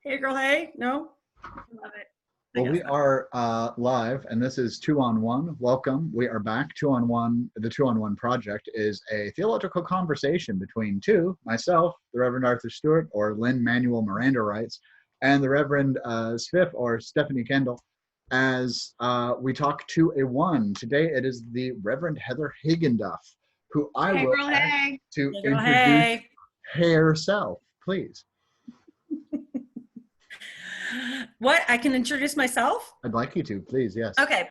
Hey girl, hey. No? Love it. Well, we are live, and this is 2-on-1. Welcome. We are back. 2-on-1. The 2-on-1 project is a theological conversation between myself, the Reverend Arthur Stewart, or Lynn Manuel Miranda writes, and the Reverend Spiff, or Stephanie Kendall, as we talk to a one. Today it is the Reverend Heather Haginduff, who I will ask to introduce herself, please. What? I can introduce myself? I'd like you to, please, yes. Okay.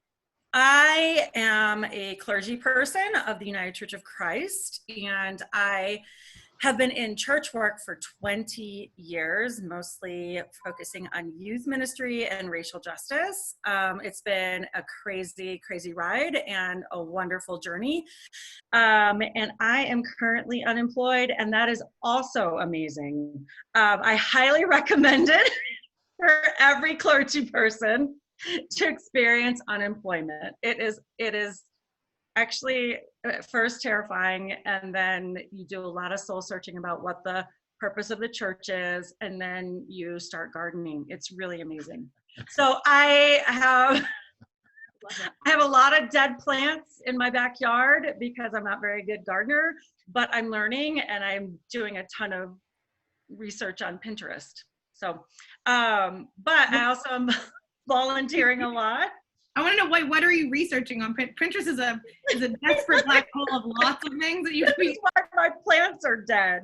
I am a clergy person of the United Church of Christ, and I have been in church work for 20 years, mostly focusing on youth ministry and racial justice. It's been a crazy, crazy ride and a wonderful journey. And I am currently unemployed, and that is also amazing. I highly recommend it for every clergy person to experience unemployment. It is actually at first terrifying, and then you do a lot of soul searching about what the purpose of the church is, and then you start gardening. It's really amazing. So I have a lot of dead plants in my backyard because I'm not a very good gardener, but I'm learning, and I'm doing a ton of research on Pinterest. So, but I also am volunteering a lot. I want to know what are you researching on Pinterest? Is a desperate black hole of lots of things that you can be. My plants are dead.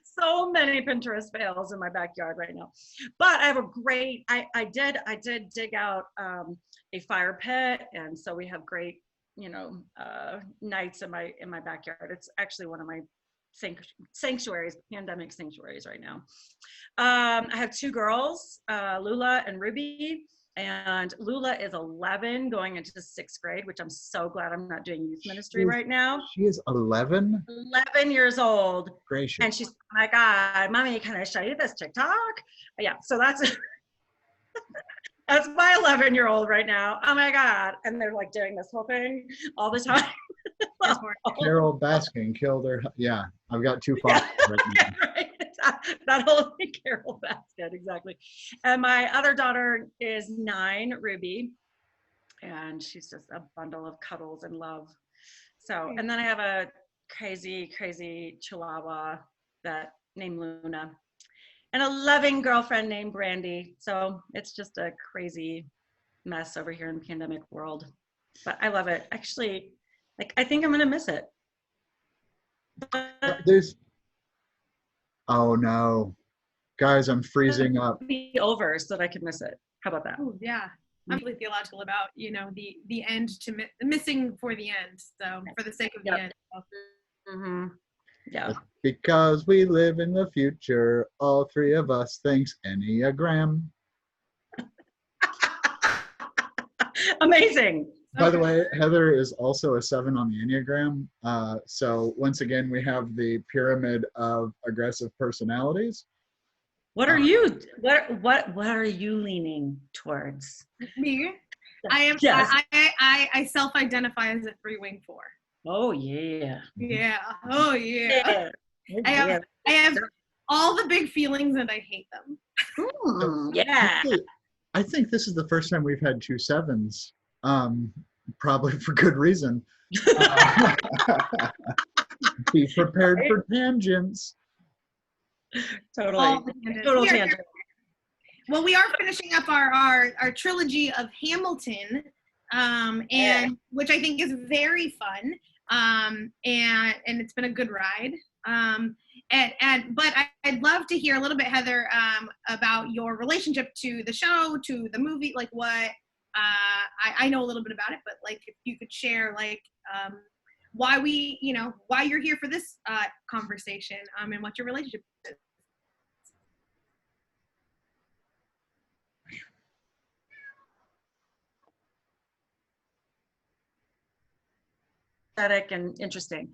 so many Pinterest fails in my backyard right now. But I have a great. I did dig out a fire pit, and so we have great nights in my backyard. It's actually one of my sanctuaries, pandemic sanctuaries right now. I have two girls, Lula and Ruby, and Lula is 11 going into 6th grade, which I'm so glad I'm not doing youth ministry right now. She is 11? 11 years old. Gracious. And she's, oh my God, Mommy, can I show you this TikTok? Yeah, so that's that's my 11-year-old right now. Oh my God. And they're like doing this whole thing all the time. Carol Baskin killed her. Yeah, I've got two fathers right now. Right. That whole thing, Carol Baskin, exactly. And my other daughter is 9, Ruby, and she's just a bundle of cuddles and love. So, and then I have a crazy, crazy Chihuahua named Luna, and a loving girlfriend named Brandy. So it's just a crazy mess over here in the pandemic world. But I love it. Actually, I think I'm gonna miss it. Oh no, guys, I'm freezing up. Be over so that I could miss it. How about that? Oh yeah, I'm really theological about the end to missing for the end. So for the sake of the end. Mm-hmm. Yeah. Because we live in the future, all three of us thinks Enneagram. Amazing. By the way, Heather is also a 7 on the Enneagram. So once again, we have the pyramid of aggressive personalities. What are you? What are you leaning towards? Me? I am. Yes. I self-identify as a 3-wing 4. Oh yeah. Yeah. Oh yeah. I have all the big feelings and I hate them. Yeah. I think this is the first time we've had 2 7s. Probably for good reason. Be prepared for tangents. Totally. Total tangent. Well, we are finishing up our trilogy of Hamilton, and which I think is very fun. And it's been a good ride. But I'd love to hear a little bit, Heather, about your relationship to the show, to the movie, like what. I know a little bit about it, but if you could share why you're here for this conversation, and what your relationship is. And interesting.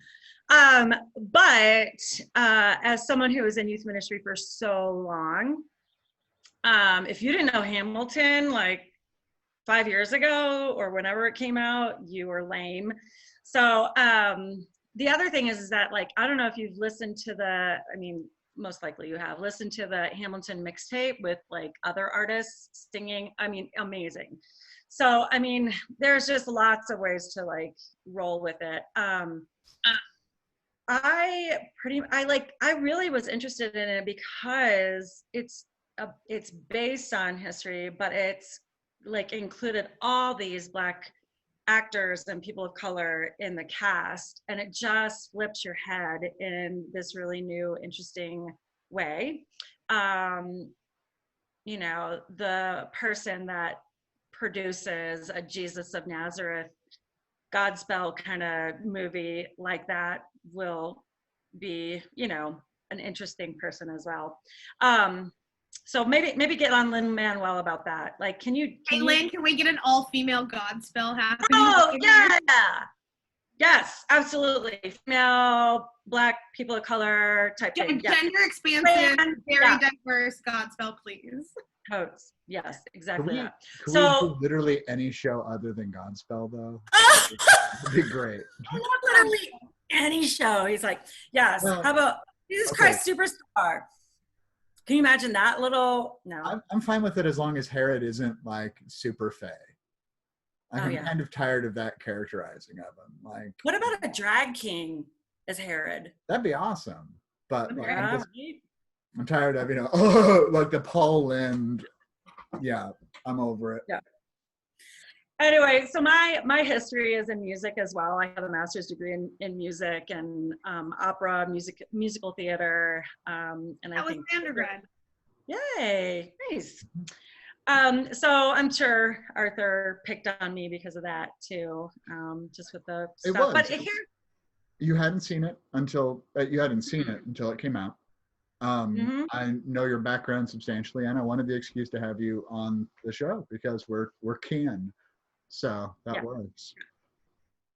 But as someone who was in youth ministry for so long, if you didn't know Hamilton, 5 years ago or whenever it came out, you were lame. So the other thing is that I don't know if you've listened to most likely you have listened to the Hamilton mixtape with like other artists singing. I mean, amazing. So, I mean, there's just lots of ways to like roll with it. I really was interested in it because it's based on history, but it's like included all these Black actors and people of color in the cast, and it just flips your head in this really new, interesting way. You know, the person that produces a Jesus of Nazareth Godspell kind of movie like that will be, you know, an interesting person as well. So maybe get on Lin-Manuel about that. Like, can you? Hey, Lynn, can we get an all-female Godspell happening? Oh yeah, yes, absolutely. Female, Black, people of color type thing. Yeah. Gender expansive, very diverse Godspell, please. Totes. Yes, exactly that. Can we do literally any show other than Godspell, though? That'd be great. Literally any show. He's like, yes. Well, how about Jesus Christ Superstar? Can you imagine that little? No. I'm fine with it as long as Herod isn't like super fey. I'm kind of tired of that characterizing of him. Like, what about a drag king as Herod? That'd be awesome. But like, Yeah, I'm tired of, you know, like the Paul Lynde. Yeah, I'm over it. Yeah. Anyway, so my history is in music as well. I have a master's degree in music and opera, musical theater. And that was my undergrad. Yay, nice. So I'm sure Arthur picked on me because of that too, just with the stuff. But here, you hadn't seen it until it came out. I know your background substantially, and I wanted the excuse to have you on the show because we're kin. So that works.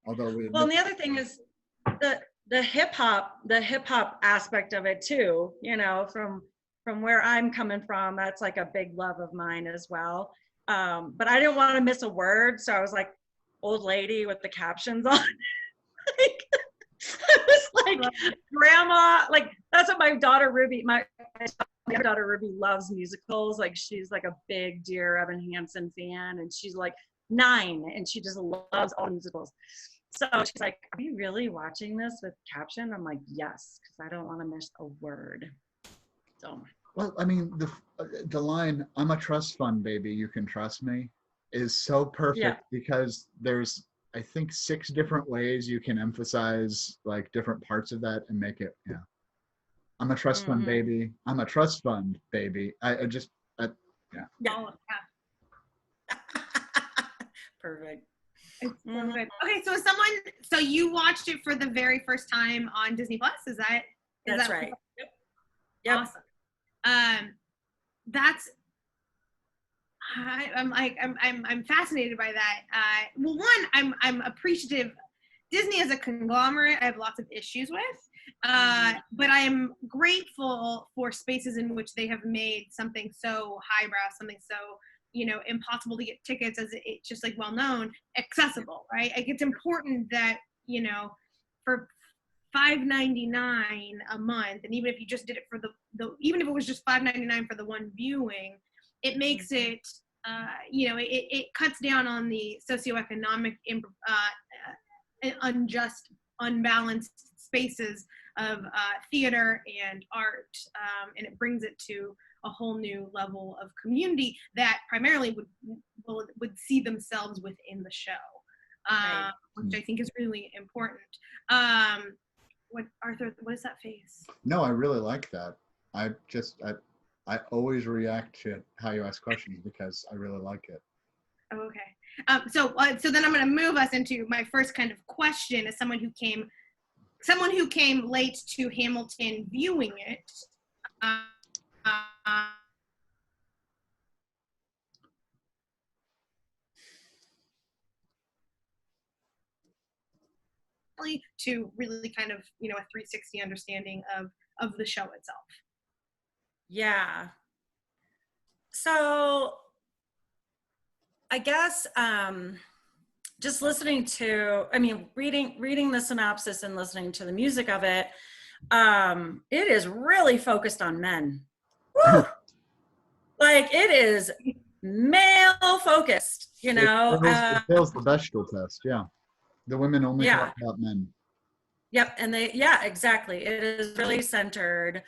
Although and the other thing is the hip hop aspect of it too. You know, from where I'm coming from, that's like a big love of mine as well. But I didn't want to miss a word, so I was like old lady with the captions on. Like, I was like grandma. Like that's what my daughter Ruby, my daughter Ruby loves musicals. Like she's like a big Dear Evan Hansen fan, and she's like 9 and she just loves all musicals. So she's like, are you really watching this with caption? I'm like, yes, because I don't want to miss a word. So well, I mean, the line "I'm a trust fund baby, you can trust me" is so perfect because there's, I think, 6 different ways you can emphasize like different parts of that and make it I'm a trust fund baby, I'm a trust fund baby. Perfect. It's so good. Okay, so you watched it for the very first time on Disney Plus? That's right. Yep. Awesome. I'm fascinated by that. Well, one, I'm appreciative. Disney as a conglomerate, I have lots of issues with, but I am grateful for spaces in which they have made something so highbrow, something so, you know, impossible to get tickets, as it's just like well known, accessible, right? Like it's important that, you know, for $5.99 a month, and even if you just did it for even if it was just $5.99 for the one viewing, it makes it, you know, it cuts down on the socioeconomic unjust, unbalanced spaces of theater and art, and it brings it to a whole new level of community that primarily would see themselves within the show, which I think is really important. Arthur, what is that face? No, I really like that. I always react to how you ask questions because I really like it. Oh, okay. So then I'm going to move us into my first kind of question as someone who came late to Hamilton viewing it. To really kind of, you know, a 360 understanding of the show itself. Yeah. So I guess just listening to, I mean, reading the synopsis and listening to the music of it, It is really focused on men. Woo! Like it is male focused, It fails the Bechdel test. Yeah. The women only yeah. talk about men. Yep. And yeah, exactly. It is really centered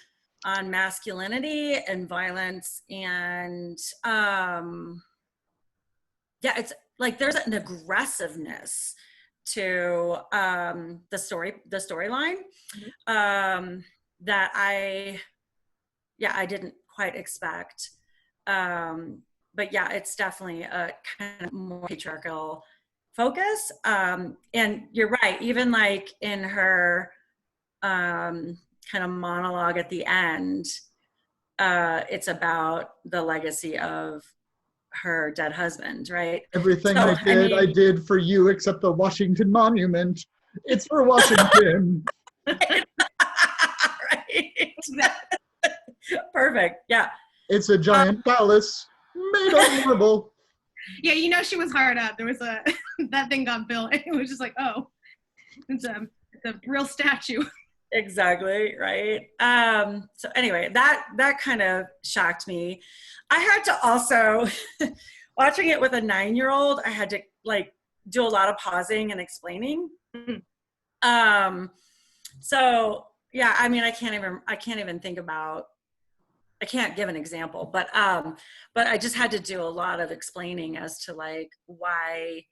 on masculinity and violence. And yeah, it's like there's an aggressiveness to the storyline that I didn't quite expect. But yeah, it's definitely a kind of more patriarchal focus. And you're right, even like in her kind of monologue at the end, it's about the legacy of her dead husband, right? Everything So, I did for you except the Washington Monument. It's for Washington. Right. Perfect. Yeah. It's a giant palace made of marble. Yeah, she was hard up. There was that thing got built, and it was just like, oh, it's a real statue. Exactly, right. So anyway, that kind of shocked me. I had to also watching it with a 9-year-old, I had to like do a lot of pausing and explaining. So yeah, I mean I can't even think about, I can't give an example, but I just had to do a lot of explaining as to like why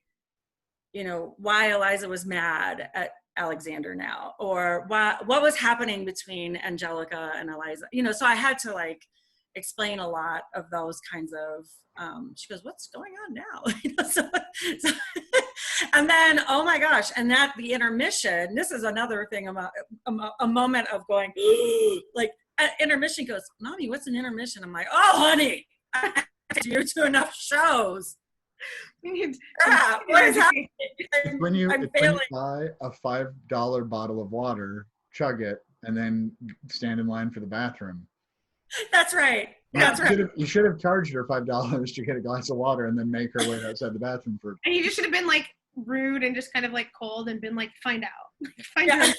Eliza was mad at Alexander now, or what was happening between Angelica and Eliza, so I had to like explain a lot of those kinds of she goes, what's going on now? So, and then oh my gosh, and that the intermission, this is another thing about a moment of going like intermission goes, Mommy, what's an intermission? I'm like, oh honey, you're doing enough shows. What is happening? When you buy a $5 bottle of water, chug it, and then stand in line for the bathroom. That's right. That's right. You should have charged her $5 to get a glass of water and then make her wait outside the bathroom for. And you just should have been like rude and just kind of like cold and been like, find out. Find out.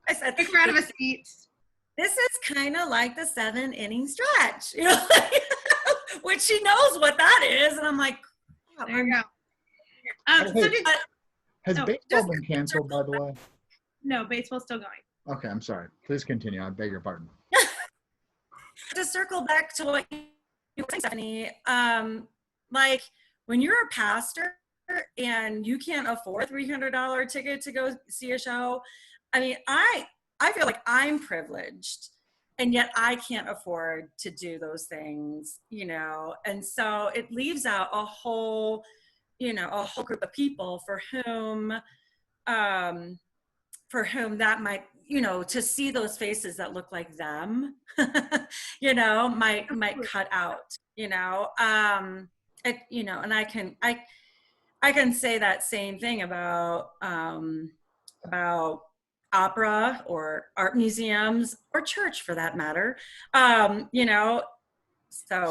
I said, take her out of a seat. This is kind of like the 7-inning stretch, which she knows what that is, and I'm like, oh, there you go. Has baseball been canceled, by the way? No, baseball's still going. Okay, I'm sorry. Please continue. I beg your pardon. To circle back to what you were saying, Stephanie, like when you're a pastor and you can't afford a $300 ticket to go see a show, I mean, I feel like I'm privileged, and yet I can't afford to do those things, and so it leaves out a whole group of people for whom that might, to see those faces that look like them, might cut out, and I can say that same thing about opera or art museums or church for that matter, So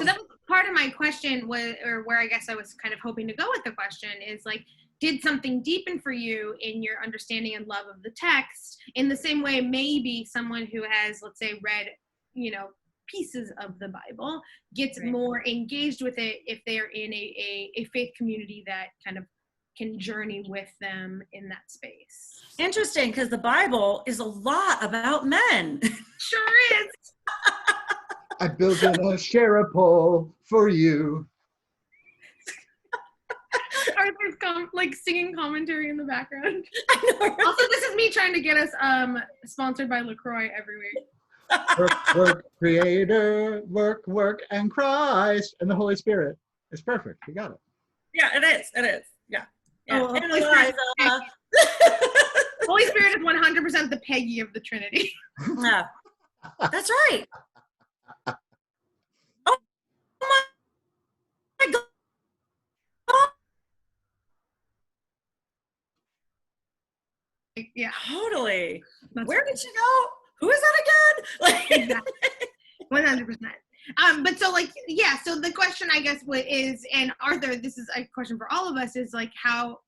that was part of my question, or where I guess I was kind of hoping to go with the question is like, did something deepen for you in your understanding and love of the text in the same way maybe someone who has, let's say, read, pieces of the Bible gets right. more engaged with it if they're in a faith community that kind of can journey with them in that space? Interesting, because the Bible is a lot about men. Sure is. I built a share a pole for you. Arthur's like singing commentary in the background. I know, right? Also, this is me trying to get us sponsored by LaCroix every week. Work, Creator, work, and Christ, and the Holy Spirit. It's perfect. You got it. Yeah, it is. It is. Yeah. Oh, and Holy Spirit is 100% the Peggy of the Trinity. Yeah, that's right. Oh my God. Yeah, totally. Where did she go? Who is that again? Exactly. 100%. But so like, yeah, so the question I guess is, and Arthur, this is a question for all of us, is like how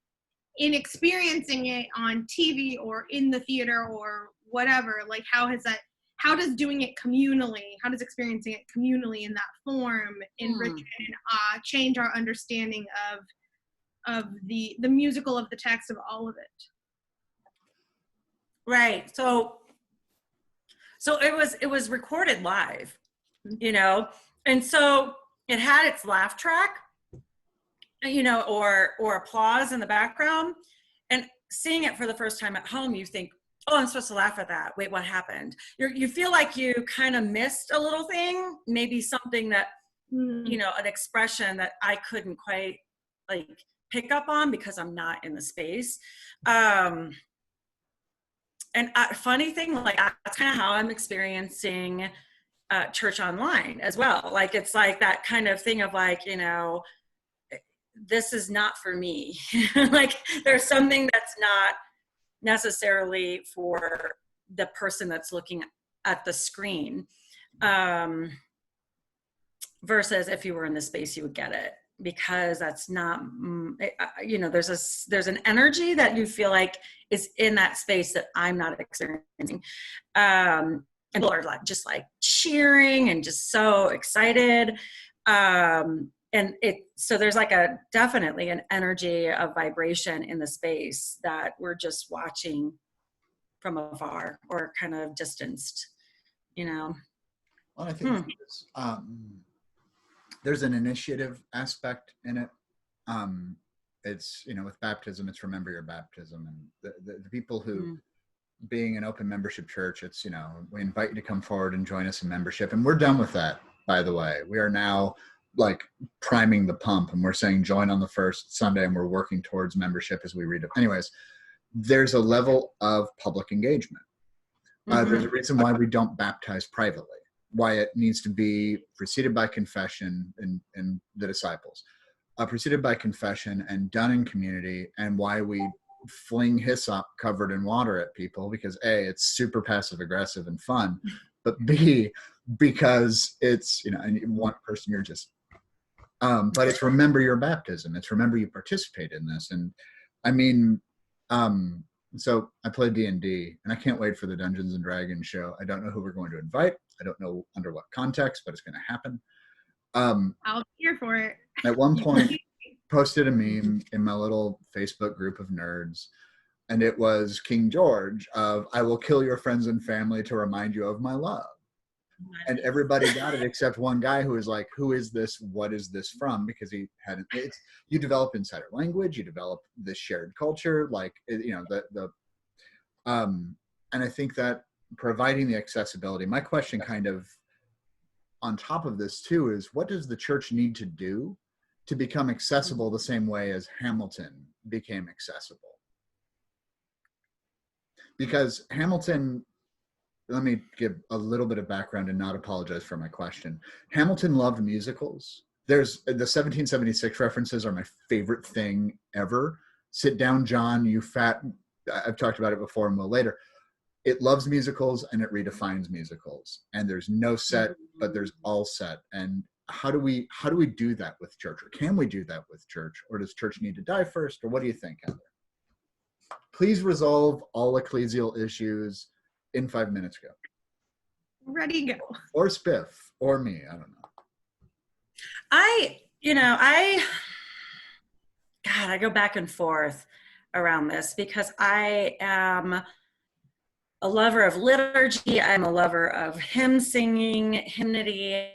in experiencing it on TV or in the theater or whatever, like how does doing it communally, how does experiencing it communally in that form enrich and change our understanding of the musical, of the text, of all of it? Right. So it was recorded live, you know, and so it had its laugh track, you know, or applause in the background. And seeing it for the first time at home, you think, oh, I'm supposed to laugh at that. Wait, what happened? You feel like you kind of missed a little thing, maybe something that, you know, an expression that I couldn't quite like pick up on because I'm not in the space. And funny thing, like that's kind of how I'm experiencing church online as well. Like it's like that kind of thing of like, you know, this is not for me. Like there's something that's not necessarily for the person that's looking at the screen, versus if you were in the space you would get it, because that's not, you know, there's an energy that you feel like is in that space that I'm not experiencing, and people are like just like cheering and just so excited, and so there's like definitely an energy of vibration in the space that we're just watching from afar or kind of distanced, you know. Well, I think there's an initiative aspect in it. It's, you know, with baptism, it's remember your baptism, and the people who, being an open membership church, it's, you know, we invite you to come forward and join us in membership, and we're done with that, by the way. We are now like priming the pump, and we're saying join on the first Sunday, and we're working towards membership as we read it. Anyways, there's a level of public engagement. There's a reason why we don't baptize privately, why it needs to be preceded by confession in the disciples, preceded by confession and done in community, and why we fling hyssop covered in water at people, because A, it's super passive aggressive and fun, but B, because it's, you know, and one person you're just, but it's remember your baptism. It's remember you participate in this. And I mean, so I play D&D, and I can't wait for the Dungeons and Dragons show. I don't know who we're going to invite. I don't know under what context, but it's going to happen. I'll be here for it. At one point, posted a meme in my little Facebook group of nerds, and it was King George of "I will kill your friends and family to remind you of my love." And everybody got it except one guy who was like, who is this? What is this from? Because he hadn't, you develop insider language, you develop this shared culture, like, you know, and I think that providing the accessibility, my question kind of on top of this too is, what does the church need to do to become accessible the same way as Hamilton became accessible? Because Hamilton, let me give a little bit of background and not apologize for my question. Hamilton loved musicals. There's the 1776 references are my favorite thing ever. Sit down, John, you fat. I've talked about it before and will later. It loves musicals and it redefines musicals. And there's no set, but there's all set. And how do we do that with church? Or can we do that with church? Or does church need to die first? Or what do you think, Heather? Please resolve all ecclesial issues in 5 minutes. Go. Ready, go. Or Spiff, or me, I don't know. God, I go back and forth around this because I am a lover of liturgy. I'm a lover of hymn singing, hymnody,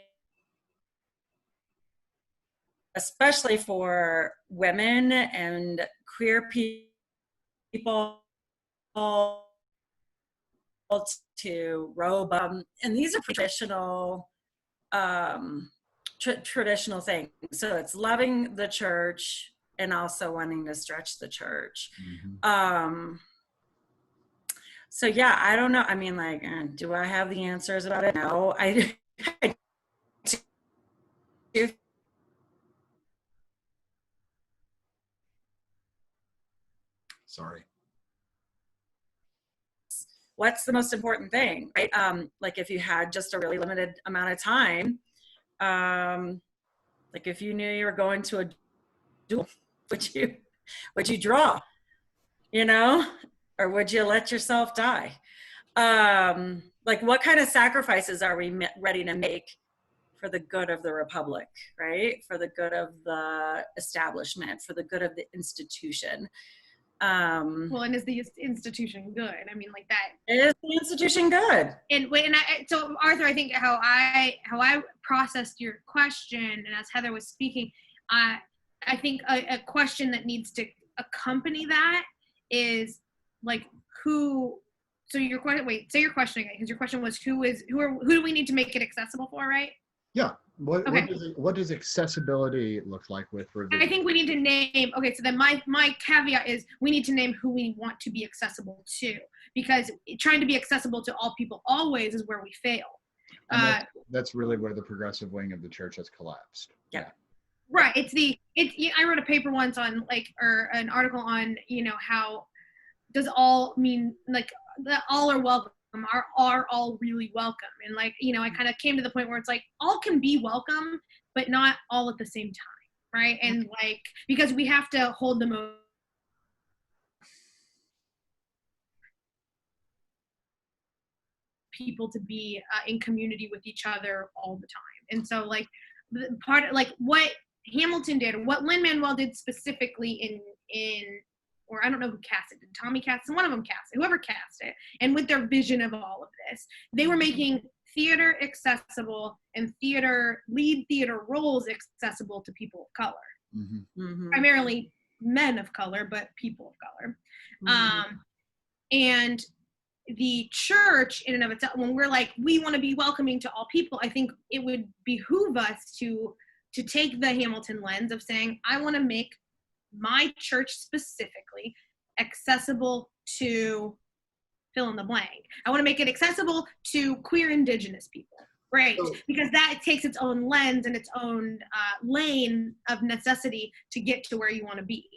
especially for women and queer people to robe, and these are traditional traditional things. So it's loving the church and also wanting to stretch the church. So yeah, I don't know. I mean, like, do I have the answers about it? No, I do. Sorry. What's the most important thing, right? Like if you had just a really limited amount of time, like if you knew you were going to a duel, would you draw, you know, or would you let yourself die? like what kind of sacrifices are we ready to make for the good of the republic, right? For the good of the establishment, for the good of the institution. Well, and is the institution good? I mean, like that. Is the institution good? So Arthur, I think how I processed your question, and as Heather was speaking, I think a question that needs to accompany that is like who. So your question. Wait, say your question again, because your question was who do we need to make it accessible for, right? Yeah. What, Okay. what does accessibility look like with revision? I think we need to name, okay, so then my caveat is we need to name who we want to be accessible to, because trying to be accessible to all people always is where we fail. That's really where the progressive wing of the church has collapsed. Yeah. Right. I wrote a paper once on or an article on, how does all mean like that all are welcome, are all really welcome? And I kind of came to the point where it's like all can be welcome, but not all at the same time, right? And because we have to hold them people to be in community with each other all the time. And so what Hamilton did, or what Lin-Manuel did specifically in or I don't know who cast it. Did Tommy cast it? One of them cast it. Whoever cast it. And with their vision of all of this, they were making theater accessible and lead theater roles accessible to people of color. Mm-hmm. Mm-hmm. Primarily men of color, but people of color. Mm-hmm. And the church in and of itself, when we're like, we want to be welcoming to all people, I think it would behoove us to take the Hamilton lens of saying, I want to make my church specifically accessible to fill in the blank. I want to make it accessible to queer Indigenous people. Great, because that takes its own lens and its own lane of necessity to get to where you want to be.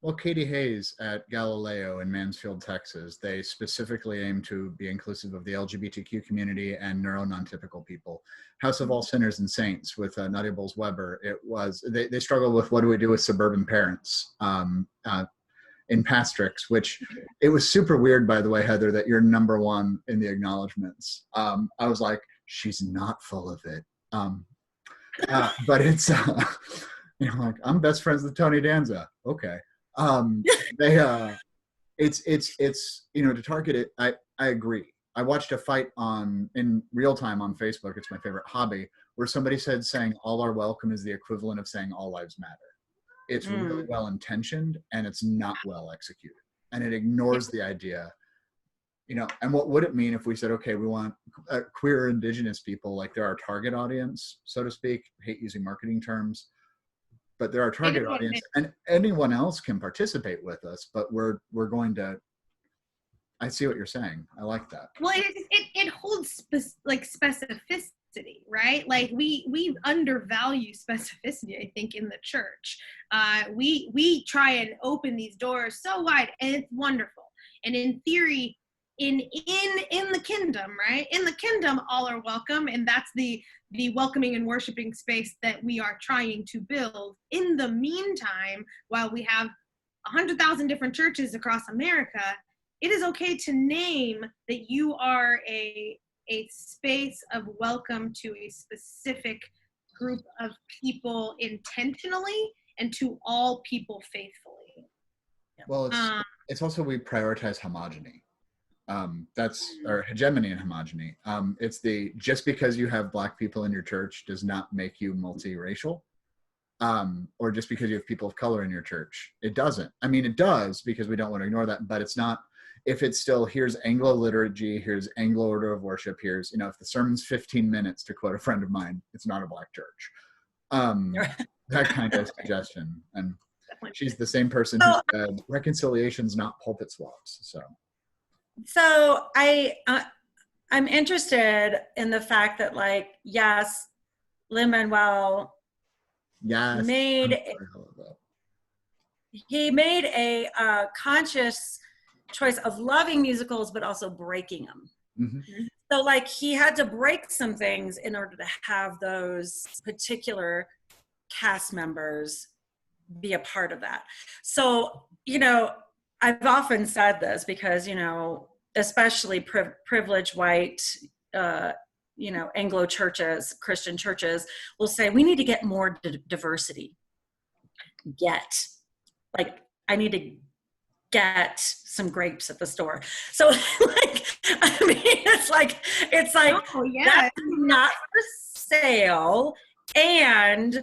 Well, Katie Hayes at Galileo in Mansfield, Texas, they specifically aim to be inclusive of the LGBTQ community and neuro-non-typical people. House of All Sinners and Saints with Nadia Bowles-Weber, they struggle with what do we do with suburban parents in Pastrix, which it was super weird, by the way, Heather, that you're number one in the acknowledgements. I was like, she's not full of it. But it's, like, I'm best friends with Tony Danza. Okay. It's to target it. I agree. I watched a fight in real time on Facebook. It's my favorite hobby, where somebody said saying all are welcome is the equivalent of saying all lives matter. It's really well intentioned and it's not well executed, and it ignores the idea. And what would it mean if we said, okay, we want queer Indigenous people, like they're our target audience, so to speak. Hate using marketing terms. But they're our target audience, and anyone else can participate with us. But we're going to. I see what you're saying. I like that. Well, it holds specificity, right? Like we undervalue specificity, I think, in the church. We try and open these doors so wide, and it's wonderful. And in theory, in the kingdom, right? In the kingdom, all are welcome, and that's the welcoming and worshiping space that we are trying to build. In the meantime, while we have 100,000 different churches across America, it is okay to name that you are a space of welcome to a specific group of people intentionally and to all people faithfully. Well, it's also we prioritize homogeny. That's our hegemony and homogeny. It's just because you have Black people in your church does not make you multiracial, or just because you have people of color in your church, it doesn't. I mean, it does, because we don't want to ignore that, but it's not. If it's still, here's Anglo liturgy, here's Anglo order of worship, here's, if the sermon's 15 minutes, to quote a friend of mine, it's not a Black church. That kind of suggestion. And she's the same person who said reconciliation's not pulpit swaps. So I'm interested in the fact that, yes, Lin-Manuel made a conscious choice of loving musicals, but also breaking them. Mm-hmm. So he had to break some things in order to have those particular cast members be a part of that. So, I've often said this because, especially privileged white, Anglo churches, Christian churches, will say we need to get more diversity. I need to get some grapes at the store. So it's like Oh, yeah. that's not for sale. And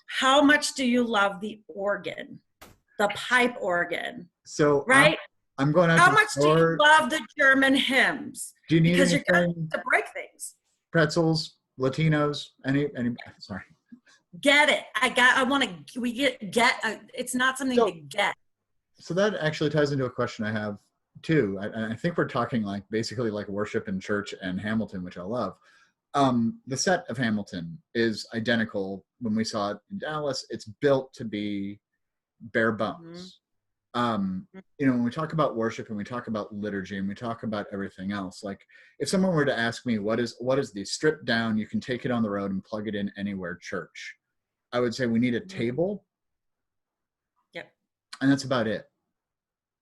how much do you love the organ, the pipe organ? So right? I'm going out How to much do you love the German hymns? Do you need because anything? you're going to break things. Pretzels, Latinos, any, sorry. Get it. It's not something to get. So that actually ties into a question I have too. I think we're talking like basically like worship in church and Hamilton, which I love. The set of Hamilton is identical when we saw it in Dallas. It's built to be bare bones. When we talk about worship and we talk about liturgy and we talk about everything else, like if someone were to ask me what is the stripped down, you can take it on the road and plug it in anywhere church, I would say we need a table. Yep. And that's about it.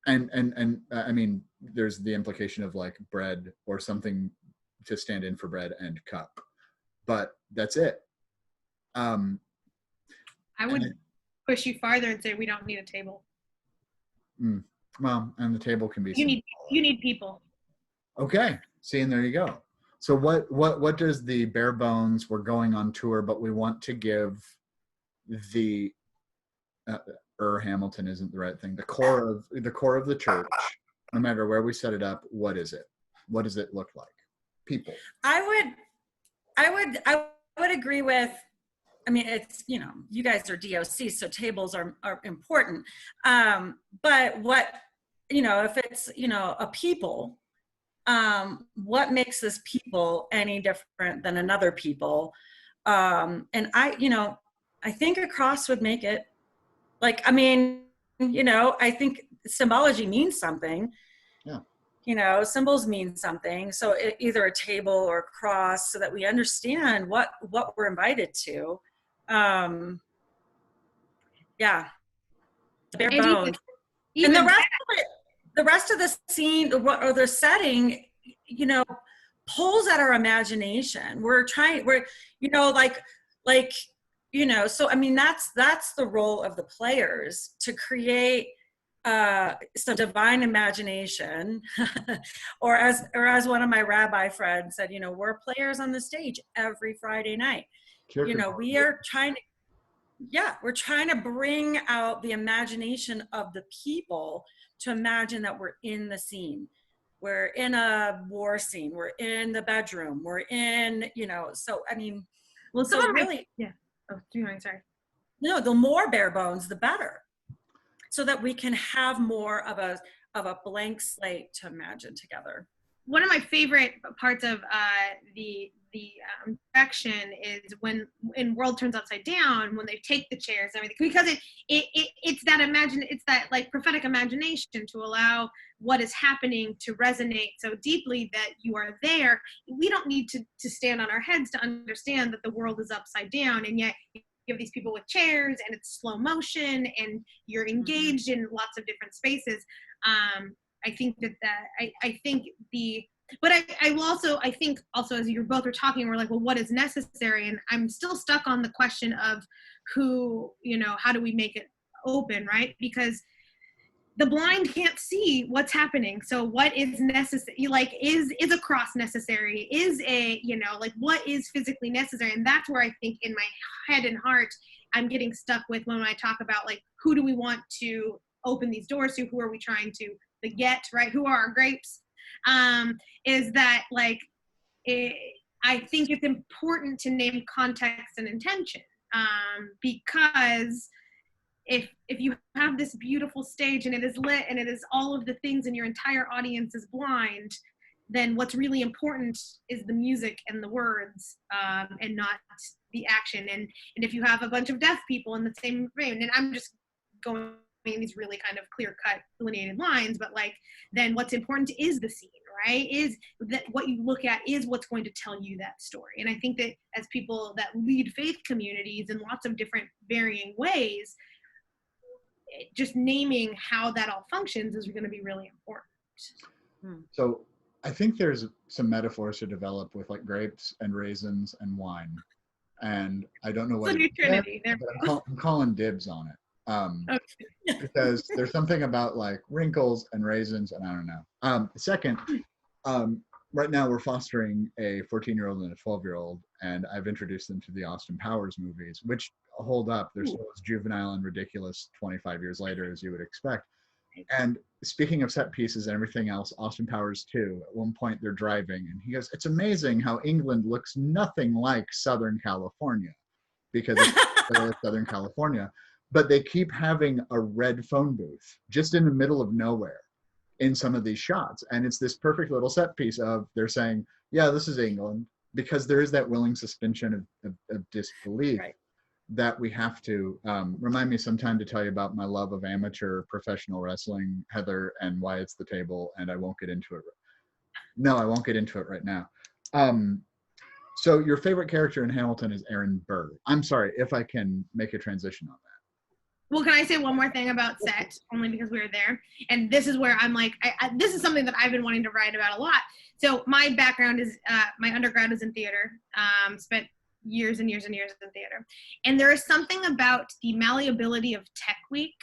And I mean, there's the implication of like bread or something to stand in for bread and cup, but that's it. I would push you farther and say we don't need a table. Well, and the table can be. You need people. Okay, see, and there you go. So what does the bare bones? We're going on tour, but we want to give the Hamilton isn't the right thing. The core of the church, no matter where we set it up. What is it? What does it look like? People. I would agree with. I mean, it's, you guys are DOC, so tables are important. But what, if it's, a people, what makes this people any different than another people? And I think a cross would make it. I think symbology means something. Yeah. Symbols mean something. So either a table or a cross, so that we understand what we're invited to. Yeah. Bare bones. And the rest of the scene or the setting, pulls at our imagination. So I mean, that's the role of the players, to create some divine imagination, or as one of my rabbi friends said, we're players on the stage every Friday night. We are we're trying to bring out the imagination of the people, to imagine that we're in the scene. We're in a war scene. We're in the bedroom. We're in, so I mean, well, so really, yeah. Oh, do you mind? Sorry. No, the more bare bones, the better, so that we can have more of a blank slate to imagine together. One of my favorite parts of the direction is when World Turns Upside Down, when they take the chairs and everything, because it's that like prophetic imagination, to allow what is happening to resonate so deeply that you are there. We don't need to stand on our heads to understand that the world is upside down, and yet you have these people with chairs and it's slow motion and you're engaged in lots of different spaces. I think as you both were talking, we're like, well, what is necessary? And I'm still stuck on the question of how do we make it open, right? Because the blind can't see what's happening. So what is necessary? Like, is a cross necessary? Is what is physically necessary? And that's where I think in my head and heart, I'm getting stuck with when I talk about, like, who do we want to open these doors to? Who are we trying to get, right? Who are our grapes? Is that, like, I think it's important to name context and intention, because if you have this beautiful stage and it is lit and it is all of the things and your entire audience is blind, then what's really important is the music and the words, and not the action. And if you have a bunch of deaf people in the same room, and I'm just going in these really kind of clear-cut delineated lines, but like, then what's important is the scene, right? Is that what you look at is what's going to tell you that story. And I think that as people that lead faith communities in lots of different varying ways, just naming how that all functions is going to be really important. So I think there's some metaphors to develop with like grapes and raisins and wine, and I don't know So what it new is yet, Trinity. There but we go. I'm calling dibs on it. Okay. Because there's something about like wrinkles and raisins, and I don't know. Second, um, right now we're fostering a 14-year-old and a 12-year-old, and I've introduced them to the Austin Powers movies, which hold up. They're still as juvenile and ridiculous 25 years later as you would expect. And speaking of set pieces and everything else, Austin Powers 2, at one point they're driving, and he goes, "It's amazing how England looks nothing like Southern California," because it's Southern California. But they keep having a red phone booth just in the middle of nowhere in some of these shots. And it's this perfect little set piece of they're saying, yeah, this is England, because there is that willing suspension of disbelief Right. that we have to remind me sometime to tell you about my love of amateur professional wrestling, Heather, and why it's the table. And I won't get into it. No, I won't get into it right now. So your favorite character in Hamilton is Aaron Burr. I'm sorry if I can make a transition on that. Well, can I say one more thing about set, only because we were there? And this is where I'm like, this is something that I've been wanting to write about a lot. So my background is, my undergrad is in theater, spent years and years and years in theater. And there is something about the malleability of Tech Week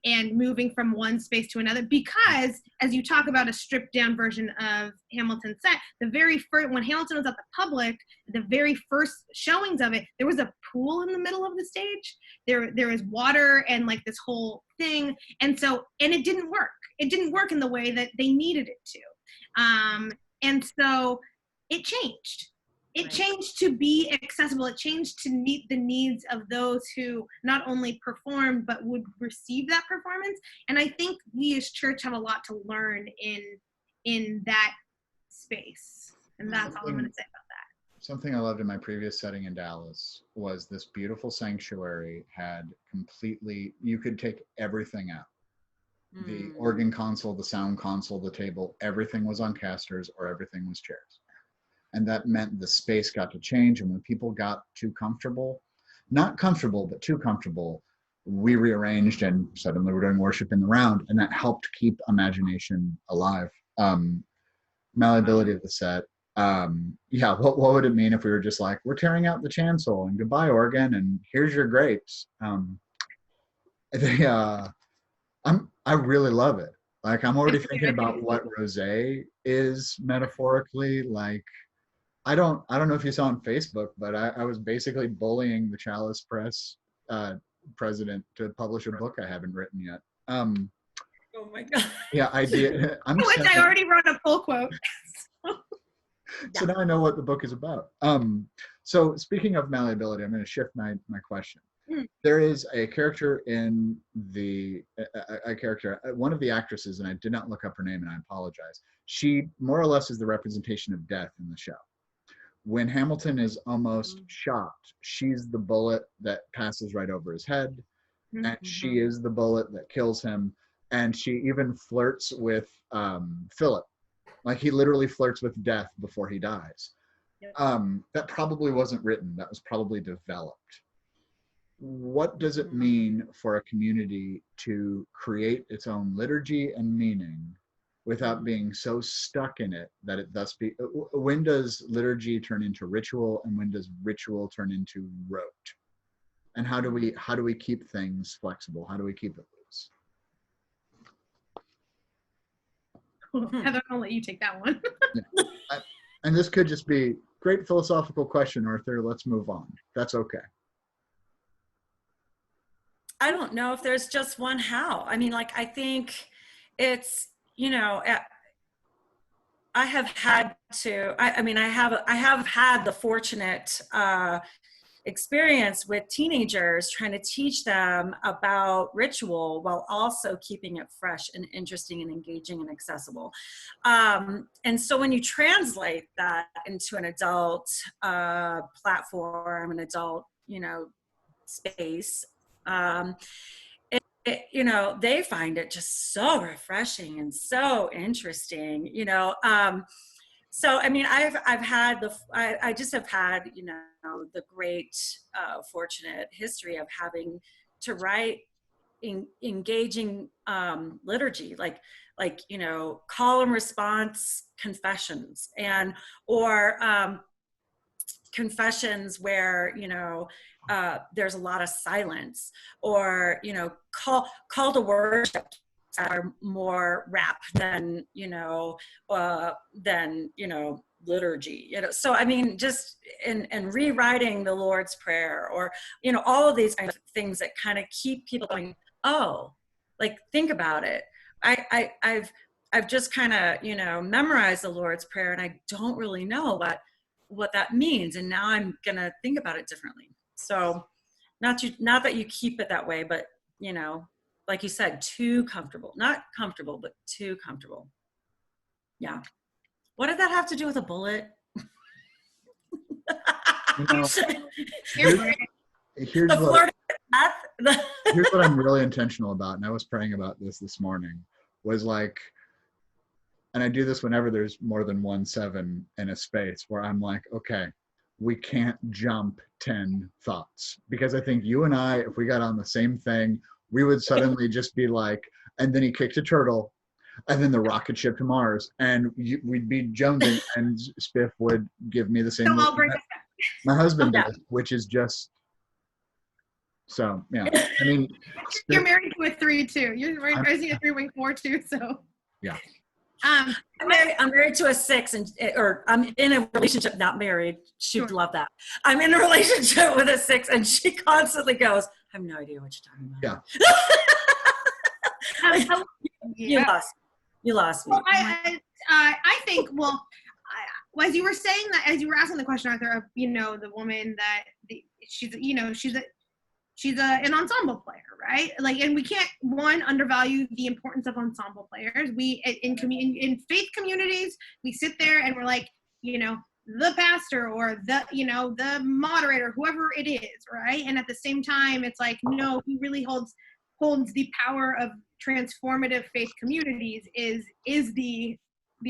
and moving from one space to another, because as you talk about a stripped down version of Hamilton set, the very first, when Hamilton was at the public, the very first showings of it, there was a pool in the middle of the stage. There is water and like this whole thing. And so, and it didn't work. It didn't work in the way that they needed it to. And so it changed. It changed to be accessible. It changed to meet the needs of those who not only performed, but would receive that performance. And I think we as church have a lot to learn in that space. And that's all I'm going to say about that. Something I loved in my previous setting in Dallas was this beautiful sanctuary had completely, you could take everything out. The organ console, the sound console, the table, everything was on casters or everything was chairs. And that meant the space got to change. And when people got too comfortable, not comfortable, but too comfortable, we rearranged and suddenly we're doing worship in the round. And that helped keep imagination alive. Malleability of the set. Yeah, what would it mean if we were just like, we're tearing out the chancel and goodbye organ and here's your grapes. I really love it. Like I'm already thinking about what rosé is metaphorically. Like I don't know if you saw on Facebook, but I was basically bullying the Chalice Press president to publish a book I haven't written yet. Oh my God. Yeah, I did. Which I already wrote a pull quote. So now I know what the book is about. So speaking of malleability, I'm going to shift my question. There is a character in one of the actresses, and I did not look up her name, and I apologize. She more or less is the representation of death in the show. When Hamilton is almost shot, she's the bullet that passes right over his head, and she is the bullet that kills him. And she even flirts with Philip. Like he literally flirts with death before he dies. That probably wasn't written. That was probably developed. What does it mean for a community to create its own liturgy and meaning without being so stuck in it that it thus be? When does liturgy turn into ritual, and when does ritual turn into rote? And how do we keep things flexible? How do we keep it loose? Heather, I'll let you take that one. Yeah. And this could just be great philosophical question, Arthur. Let's move on. That's okay. I don't know if there's just one how. I mean, like, I think it's, you know, I have had to, I have had the fortunate experience with teenagers trying to teach them about ritual while also keeping it fresh and interesting and engaging and accessible. And so when you translate that into an adult platform, an adult, you know, space, you know, they find it just so refreshing and so interesting, you know. So, I mean, I just have had, you know, the great, fortunate history of having to write engaging liturgy, like call and response confessions, and or confessions where there's a lot of silence, or call to worship are more rap than liturgy, so I mean, just and rewriting the Lord's Prayer, or all of these kinds of things that kind of keep people going, oh, like, think about it. I've just kind of memorized the Lord's Prayer, and I don't really know what that means, and now I'm gonna think about it differently. So not that you keep it that way, but like you said, too comfortable. Not comfortable, but too comfortable. Yeah. What did that have to do with a bullet? Here's Here's what I'm really intentional about, and I was praying about this morning, was like, and I do this whenever there's more than 1 7 in a space, where I'm like, okay, we can't jump 10 thoughts, because I think you and I, if we got on the same thing, we would suddenly just be like, and then he kicked a turtle, and then the rocket ship to Mars, and we'd be jonesing, and Spiff would give me the same look my husband does, which is just, so, yeah. I mean, you're married to a 3 too. You're raising a 3-4 too, so. Yeah. I'm married to a 6, or I'm in a relationship, not married. She'd love that. I'm in a relationship with a 6, and she constantly goes, I have no idea what you're talking about. Yeah. You lost me. Well, I think, as you were saying that, as you were asking the question, Arthur, of the woman that she's an ensemble player, right? Like, and we can't undervalue the importance of ensemble players. We in faith communities, we sit there and we're like, the pastor or the moderator, whoever it is, right? And at the same time, it's like, no, who really holds the power of transformative faith communities is the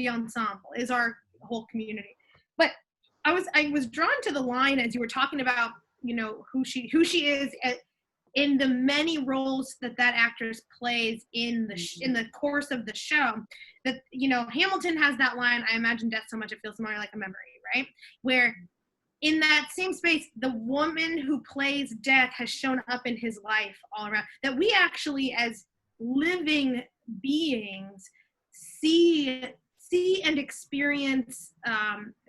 ensemble, is our whole community. But I was drawn to the line as you were talking about, who she is in the many roles that actress plays in the course of the show. That Hamilton has that line, I imagine death so much it feels similar like a memory, right? Where in that same space, the woman who plays death has shown up in his life all around. That we actually, as living beings, see and experience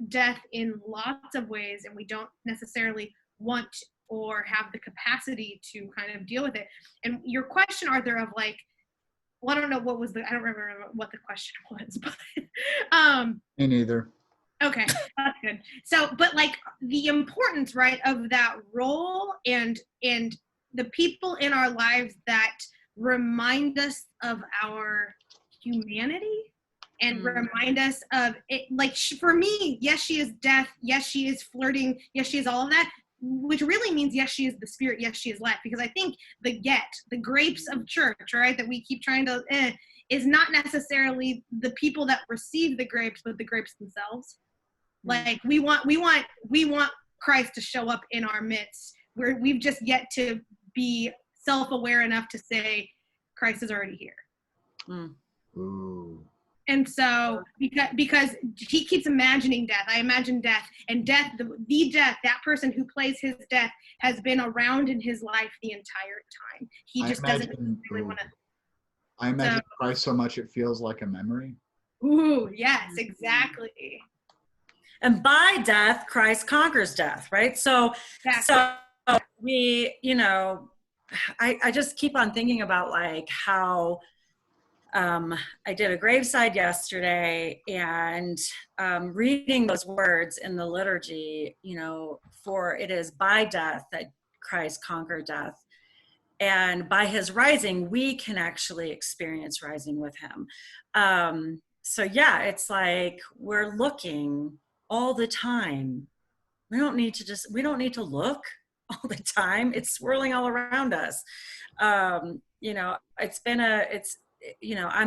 death in lots of ways, and we don't necessarily want or have the capacity to kind of deal with it. And your question, Arthur, of like, well, I don't know I don't remember what the question was, but me neither. Okay, that's good. So, but like the importance, right, of that role and the people in our lives that remind us of our humanity and remind us of it. Like, for me, yes, she is death. Yes, she is flirting. Yes, she is all of that, which really means yes, she is the Spirit. Yes, she is life. Because I think the grapes of church, right, that we keep trying to is not necessarily the people that receive the grapes, but the grapes themselves. Like, we want Christ to show up in our midst. We've just yet to be self-aware enough to say Christ is already here. Ooh. And so because he keeps imagining death, I imagine death, and death, the death, that person who plays his death has been around in his life the entire time. He just doesn't really want to. I imagine Christ so much it feels like a memory. Ooh, yes, exactly. And by death, Christ conquers death, right? So, so we, I just keep on thinking about like how I did a graveside yesterday, and reading those words in the liturgy, for it is by death that Christ conquered death. And by his rising, we can actually experience rising with him. So yeah, it's like we're looking all the time. We don't need to look all the time. It's swirling all around us. I'm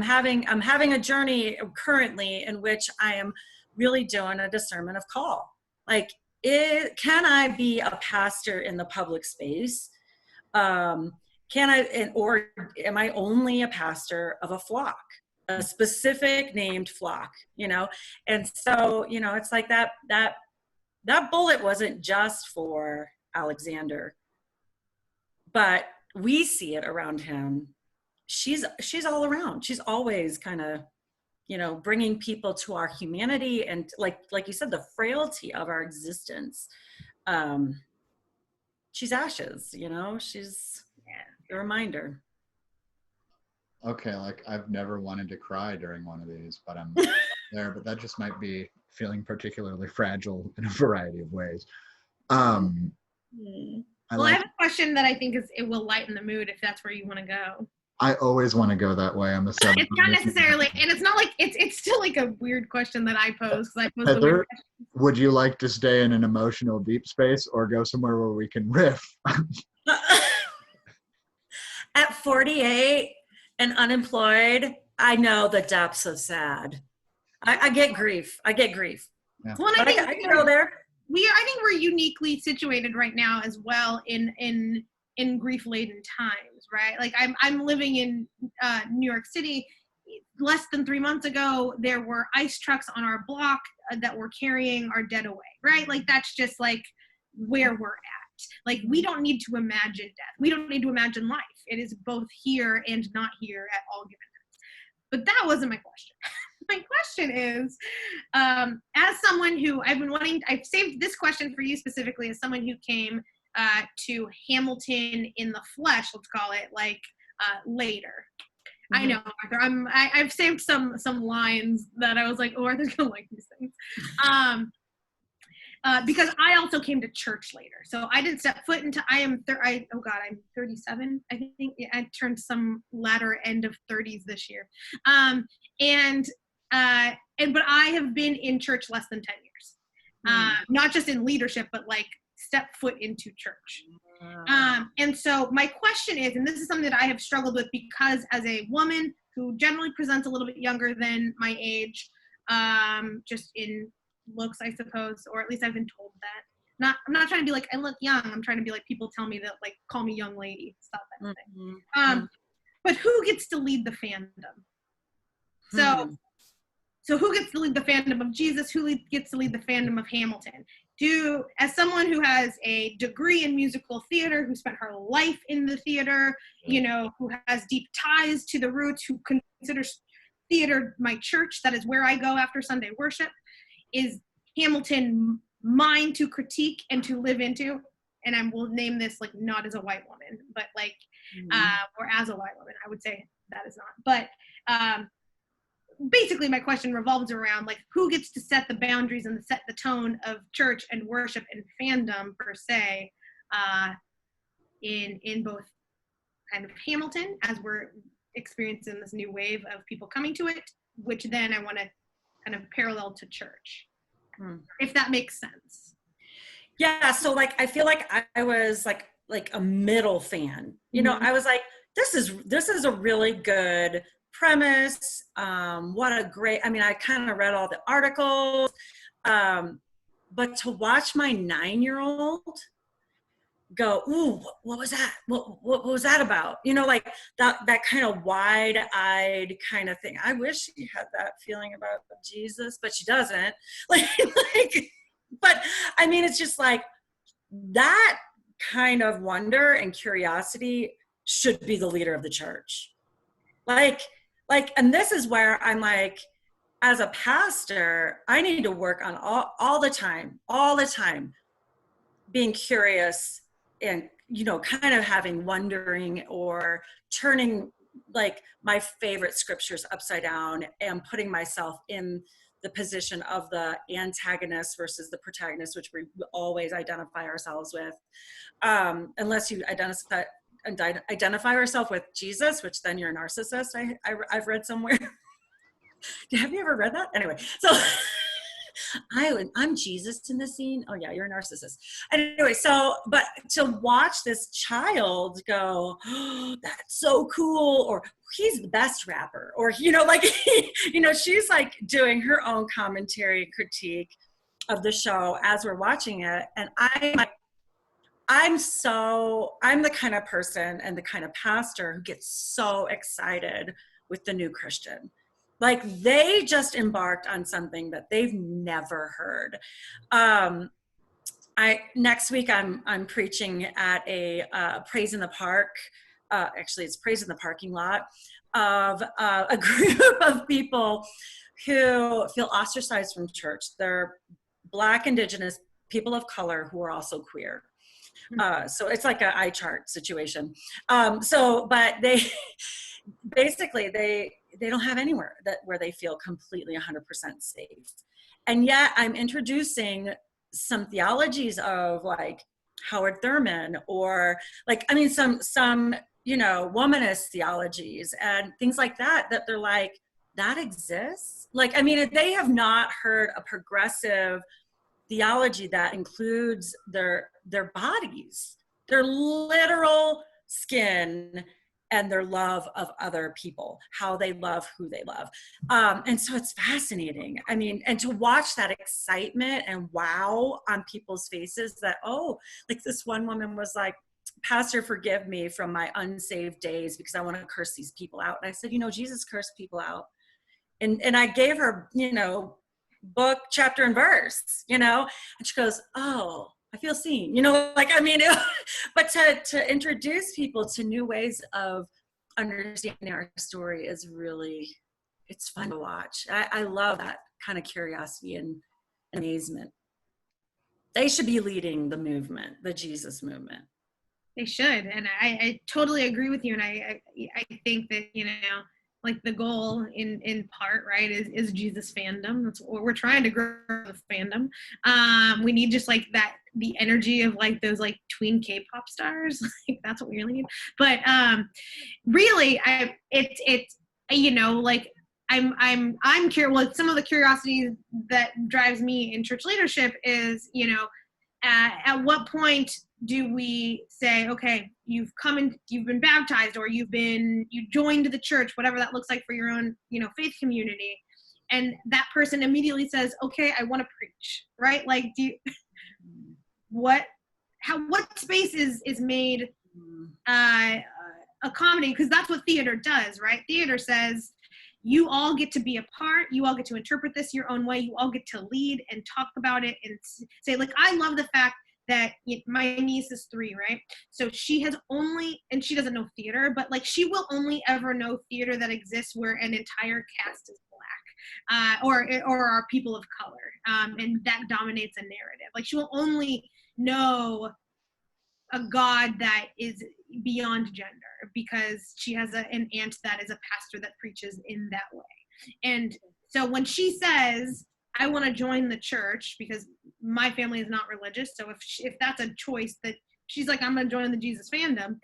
having a journey currently in which I am really doing a discernment of call. Like, can I be a pastor in the public space? or am I only a pastor of a flock, a specific named flock, you know? And so, you know, it's like that bullet wasn't just for Alexander, but we see it around him. She's all around. She's always kind of, you know, bringing people to our humanity and like you said, the frailty of our existence. She's ashes, you know, she's a reminder. Okay, like I've never wanted to cry during one of these, but I'm there, but that just might be feeling particularly fragile in a variety of ways. Well, I have a question that I think it will lighten the mood if that's where you want to go. I always want to go that way. I'm a sub. It's not necessarily, and it's not like it's still like a weird question that I pose because I pose the Heather, weird questions. would you like to stay in an emotional deep space or go somewhere where we can riff? At 48 and unemployed, I know the depths of sad. I get grief. Yeah. Well, But I can go there. I think we're uniquely situated right now as well in grief-laden times, right? Like I'm living in New York City. Less than 3 months ago, there were ice trucks on our block that were carrying our dead away, right? Like that's just like where we're at. Like we don't need to imagine death. We don't need to imagine life. It is both here and not here at all given times. But that wasn't my question. My question is, as someone who I've saved this question for you specifically as someone who came to Hamilton in the flesh, let's call it, like later. Mm-hmm. I know, Arthur. I've saved some lines that I was like, oh, Arthur's gonna like these things, because I also came to church later. So I didn't step foot into. I'm 37. I think I turned some latter end of 30s this year, but I have been in church less than 10 years, not just in leadership, but like step foot into church. And so my question is, and this is something that I have struggled with because as a woman who generally presents a little bit younger than my age, just in looks, I suppose, or at least I've been told that. I'm not trying to be like, I look young. I'm trying to be like, people tell me that, like, call me young lady, stuff that thing. But who gets to lead the fandom? So who gets to lead the fandom of Jesus? Who gets to lead the fandom of Hamilton? As someone who has a degree in musical theater, who spent her life in the theater, you know, who has deep ties to the roots, who considers theater my church, that is where I go after Sunday worship, is Hamilton mine to critique and to live into? And I will name this like not as a white woman, but like, or as a white woman, I would say that is not. But basically my question revolves around like who gets to set the boundaries and set the tone of church and worship and fandom per se, in both kind of Hamilton as we're experiencing this new wave of people coming to it, which then I want to kind of parallel to church, if that makes sense. Yeah, so like I feel like I was like a middle fan. You know, I was like, this is a really good premise. What a great, I mean, I kind of read all the articles, but to watch my 9-year-old go, ooh, what was that? What was that about? You know, like that kind of wide-eyed kind of thing. I wish she had that feeling about Jesus, but she doesn't. But I mean, it's just like that kind of wonder and curiosity should be the leader of the church. And this is where I'm like, as a pastor, I need to work on all the time, being curious and, you know, kind of having wondering or turning like my favorite scriptures upside down and putting myself in the position of the antagonist versus the protagonist, which we always identify ourselves with, unless you identify yourself with Jesus, which then you're a narcissist. I've read somewhere. Have you ever read that? Anyway, so I'm Jesus in the scene. Oh yeah, you're a narcissist. Anyway, but to watch this child go, oh, that's so cool, or he's the best rapper, or, you know, like, you know, she's like doing her own commentary and critique of the show as we're watching it. And I'm like, I'm the kind of person and the kind of pastor who gets so excited with the new Christian. Like they just embarked on something that they've never heard. Next week I'm preaching at a Praise in the Park. Actually, it's Praise in the Parking Lot of a group of people who feel ostracized from church. They're Black, Indigenous, people of color who are also queer. So it's like an eye chart situation. But they basically they don't have anywhere where they feel completely 100% safe. And yet I'm introducing some theologies of like Howard Thurman, or like, I mean, some, you know, womanist theologies and things like that they're like, that exists. Like, I mean, they have not heard a progressive theology that includes their bodies, their literal skin, and their love of other people, how they love who they love. And so it's fascinating. I mean, and to watch that excitement and wow on people's faces that, oh, like this one woman was like, Pastor, forgive me from my unsaved days because I want to curse these people out. And I said, you know, Jesus cursed people out. And I gave her, you know, book, chapter, and verse, you know, and she goes, oh, I feel seen, you know, like, I mean, but to introduce people to new ways of understanding our story is really, it's fun to watch. I love that kind of curiosity and amazement. They should be leading the movement, the Jesus movement. They should, and I totally agree with you. And I think that, you know, like the goal in part, right, is Jesus fandom. That's what we're trying to grow, the fandom. We need just like that, the energy of like those like tween K-pop stars. Like that's what we really need. But really, it's you know, like I'm curious. Well, some of the curiosity that drives me in church leadership is, you know, at what point do we say, okay, you've been baptized, or you joined the church, whatever that looks like for your own, you know, faith community, and that person immediately says, okay, I want to preach, right? Like, what space is made accommodating? Because that's what theater does, right? Theater says, you all get to be a part, you all get to interpret this your own way, you all get to lead and talk about it and say, like, I love the fact that my niece is 3, right? So she has and she doesn't know theater, but like she will only ever know theater that exists where an entire cast is Black, or are people of color, and that dominates a narrative. Like she will only know a God that is beyond gender because she has an aunt that is a pastor that preaches in that way. And so when she says, I want to join the church because my family is not religious, so if that's a choice that she's like, I'm going to join the Jesus fandom,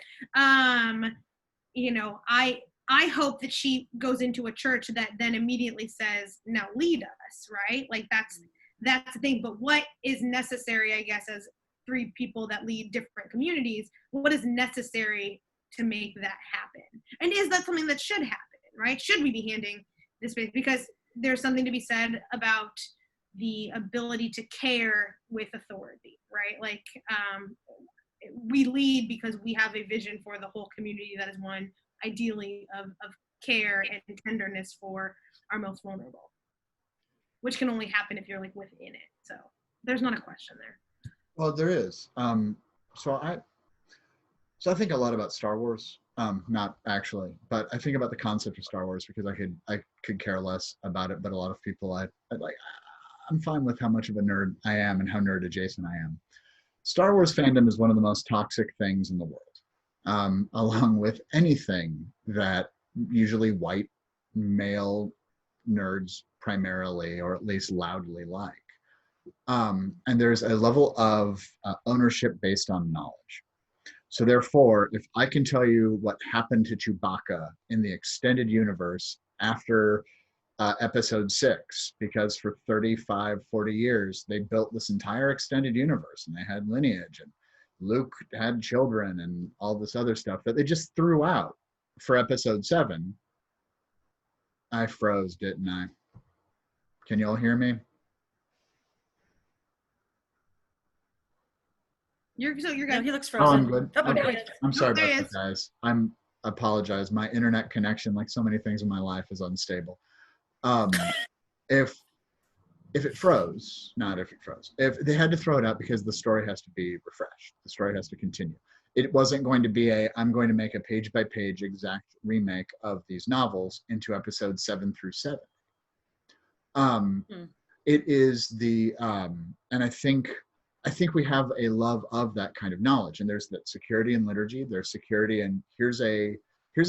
you know, I hope that she goes into a church that then immediately says, now lead us, right? Like that's the thing. But what is necessary, I guess, as 3 people that lead different communities, what is necessary to make that happen? And is that something that should happen, right? Should we be handing this space? Because there's something to be said about the ability to care with authority, right? Like we lead because we have a vision for the whole community that is one, ideally, of care and tenderness for our most vulnerable, which can only happen if you're like within it. So there's not a question there. Well, there is. So I think a lot about Star Wars. Not actually, but I think about the concept of Star Wars because I could care less about it, but a lot of people I'm fine with how much of a nerd I am and how nerd adjacent I am. Star Wars fandom is one of the most toxic things in the world, along with anything that usually white male nerds primarily, or at least loudly like. And there's a level of ownership based on knowledge. So therefore, if I can tell you what happened to Chewbacca in the extended universe after episode 6, because for 35, 40 years, they built this entire extended universe and they had lineage and Luke had children and all this other stuff that they just threw out for episode 7. I froze, didn't I? Can you all hear me? You're No, good. he looks Oh, frozen. I'm good. Oh, Okay. there he is. I'm sorry there about he that, is. guys. I'm apologize. My internet connection, like so many things in my life, is unstable. Um, if it froze, not if it froze, if they had to throw it out because the story has to be refreshed, the story has to continue. It wasn't going to be I'm going to make a page by page exact remake of these novels into episodes 7 through 7. It is and I think we have a love of that kind of knowledge. And there's that security in liturgy. There's security, and here's a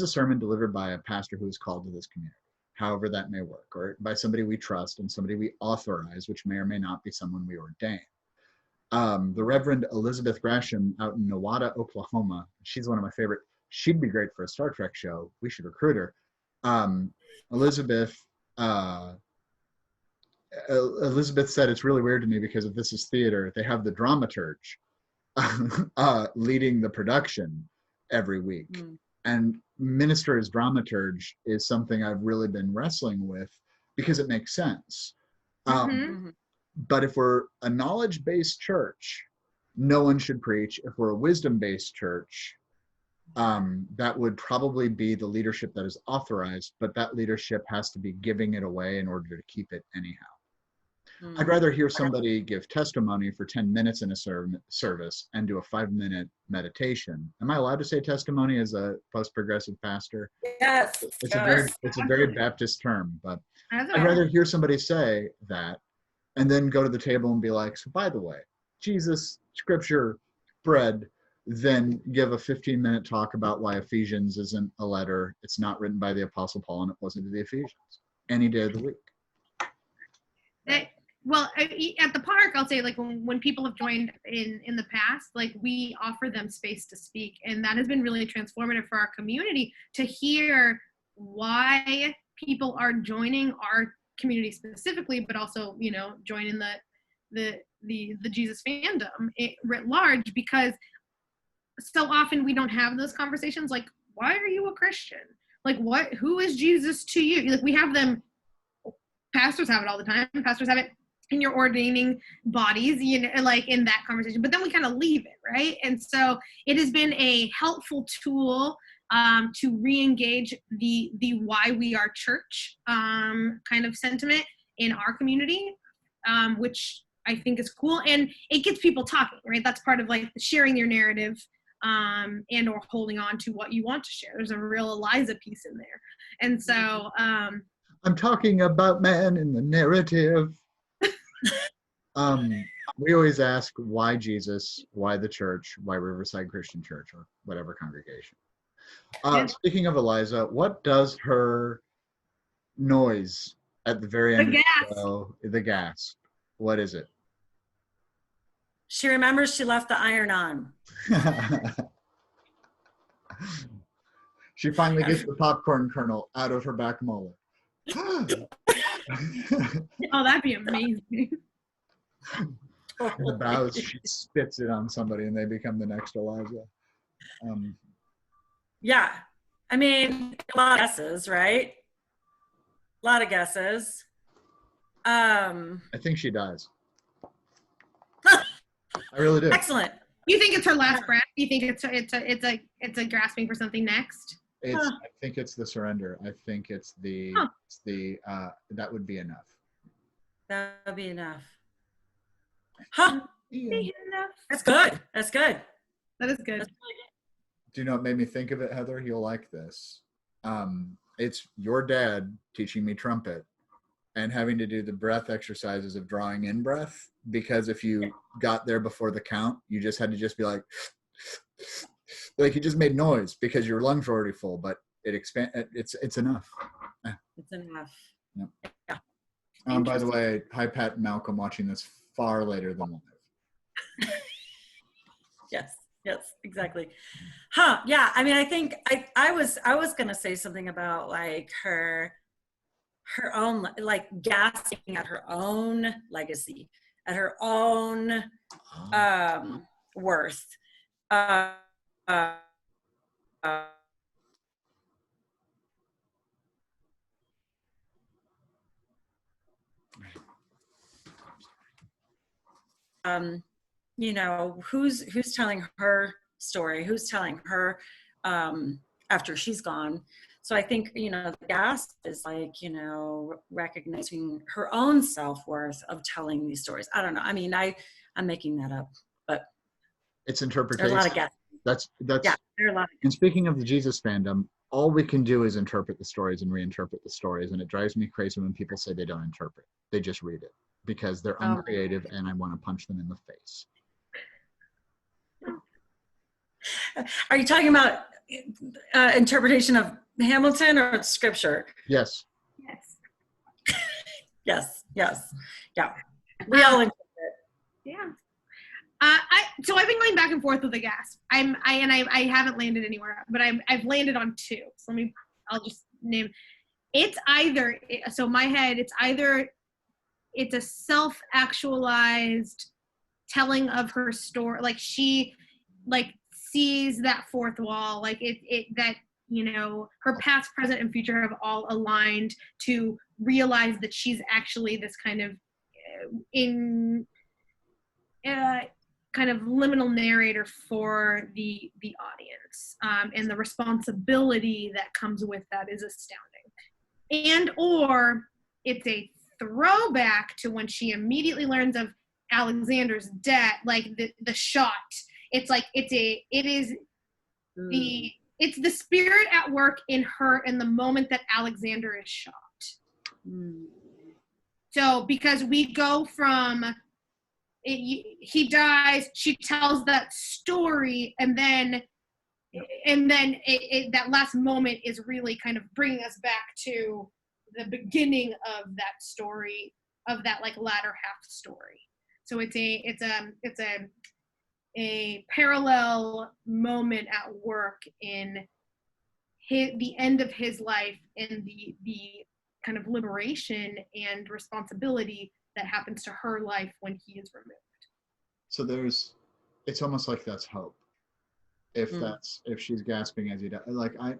sermon delivered by a pastor who is called to this community, however that may work, or by somebody we trust and somebody we authorize, which may or may not be someone we ordain. The Reverend Elizabeth Gresham out in Nowata, Oklahoma. She's one of my favorite. She'd be great for a Star Trek show. We should recruit her. Elizabeth said it's really weird to me because if this is theater, they have the dramaturge leading the production every week. And minister as dramaturge is something I've really been wrestling with because it makes sense. But if we're a knowledge-based church, no one should preach. If we're a wisdom-based church, that would probably be the leadership that is authorized, but that leadership has to be giving it away in order to keep it anyhow. I'd rather hear somebody give testimony for 10 minutes in a service and do a 5-minute meditation. Am I allowed to say testimony as a post-progressive pastor? Yes. It's a very Baptist term, but I'd rather hear somebody say that and then go to the table and be like, so by the way, Jesus, scripture, bread, then give a 15-minute talk about why Ephesians isn't a letter. It's not written by the Apostle Paul, and it wasn't to the Ephesians. Any day of the week. Well, at the park, I'll say, like, when people have joined in the past, like, we offer them space to speak, and that has been really transformative for our community to hear why people are joining our community specifically, but also, you know, joining the Jesus fandom writ large, because so often we don't have those conversations. Like, why are you a Christian? Like, who is Jesus to you? Like, we have them. Pastors have it all the time. Pastors have it in your ordaining bodies, you know, like in that conversation, but then we kind of leave it, right? And so it has been a helpful tool to re-engage the why we are church kind of sentiment in our community, which I think is cool. And it gets people talking, right? That's part of like sharing your narrative and or holding on to what you want to share. There's a real Eliza piece in there. And so I'm talking about man in the narrative. We always ask why Jesus, why the church, why Riverside Christian Church, or whatever congregation. Speaking of Eliza, what does her noise at the very end of the show, the gas, what is it? She remembers she left the iron on. She finally gets the popcorn kernel out of her back molar. Oh, that'd be amazing. In the bows, she spits it on somebody and they become the next Eliza. Yeah. I mean, a lot of guesses, right? A lot of guesses. I think she dies. I really do. Excellent. You think it's her last breath? You think it's a grasping for something next? I think it's the surrender. I think it's the that would be enough. That would be enough. Huh. Enough. That's good. That's good. That is good. Do you know what made me think of it, Heather? You'll like this. It's your dad teaching me trumpet and having to do the breath exercises of drawing in breath, because if you got there before the count, you just had to just be like you just made noise because your lungs were already full, but it's enough. It's enough. Yeah. By the way, hi Pat and Malcolm, watching this far later than live. Yes, exactly. Huh. Yeah. I mean, I think I was gonna say something about like her own, like gasping at her own legacy, at her own worth. who's telling her story, who's telling her after she's gone. So I think, the gasp is like, recognizing her own self-worth of telling these stories. I don't know. I mean, I'm making that up, but It's there's interpretation. a lot of gasps. That's Yeah, there are a lot of And speaking of the Jesus fandom, all we can do is interpret the stories and reinterpret the stories, and it drives me crazy when people say they don't interpret. They just read it because they're uncreative, and I want to punch them in the face. Are you talking about interpretation of Hamilton or scripture? Yes. Yes. Yeah. We all interpret. Yeah. So I've been going back and forth with the gasp. I haven't landed anywhere, but I've landed on two. So I'll just name. It's either, so my head, it's a self-actualized telling of her story, like she sees that fourth wall, like that her past, present, and future have all aligned to realize that she's actually this kind of kind of liminal narrator for the audience, and the responsibility that comes with that is astounding. And or it's a throwback to when she immediately learns of Alexander's death, like the shot. It's the spirit at work in her in the moment that Alexander is shot. So because we go from he dies, she tells that story, and then that last moment is really kind of bringing us back to the beginning of that story, of that latter half story. So it's a parallel moment at work in the end of his life and the kind of liberation and responsibility that happens to her life when he is removed. So it's almost like that's hope. If she's gasping as he dies, I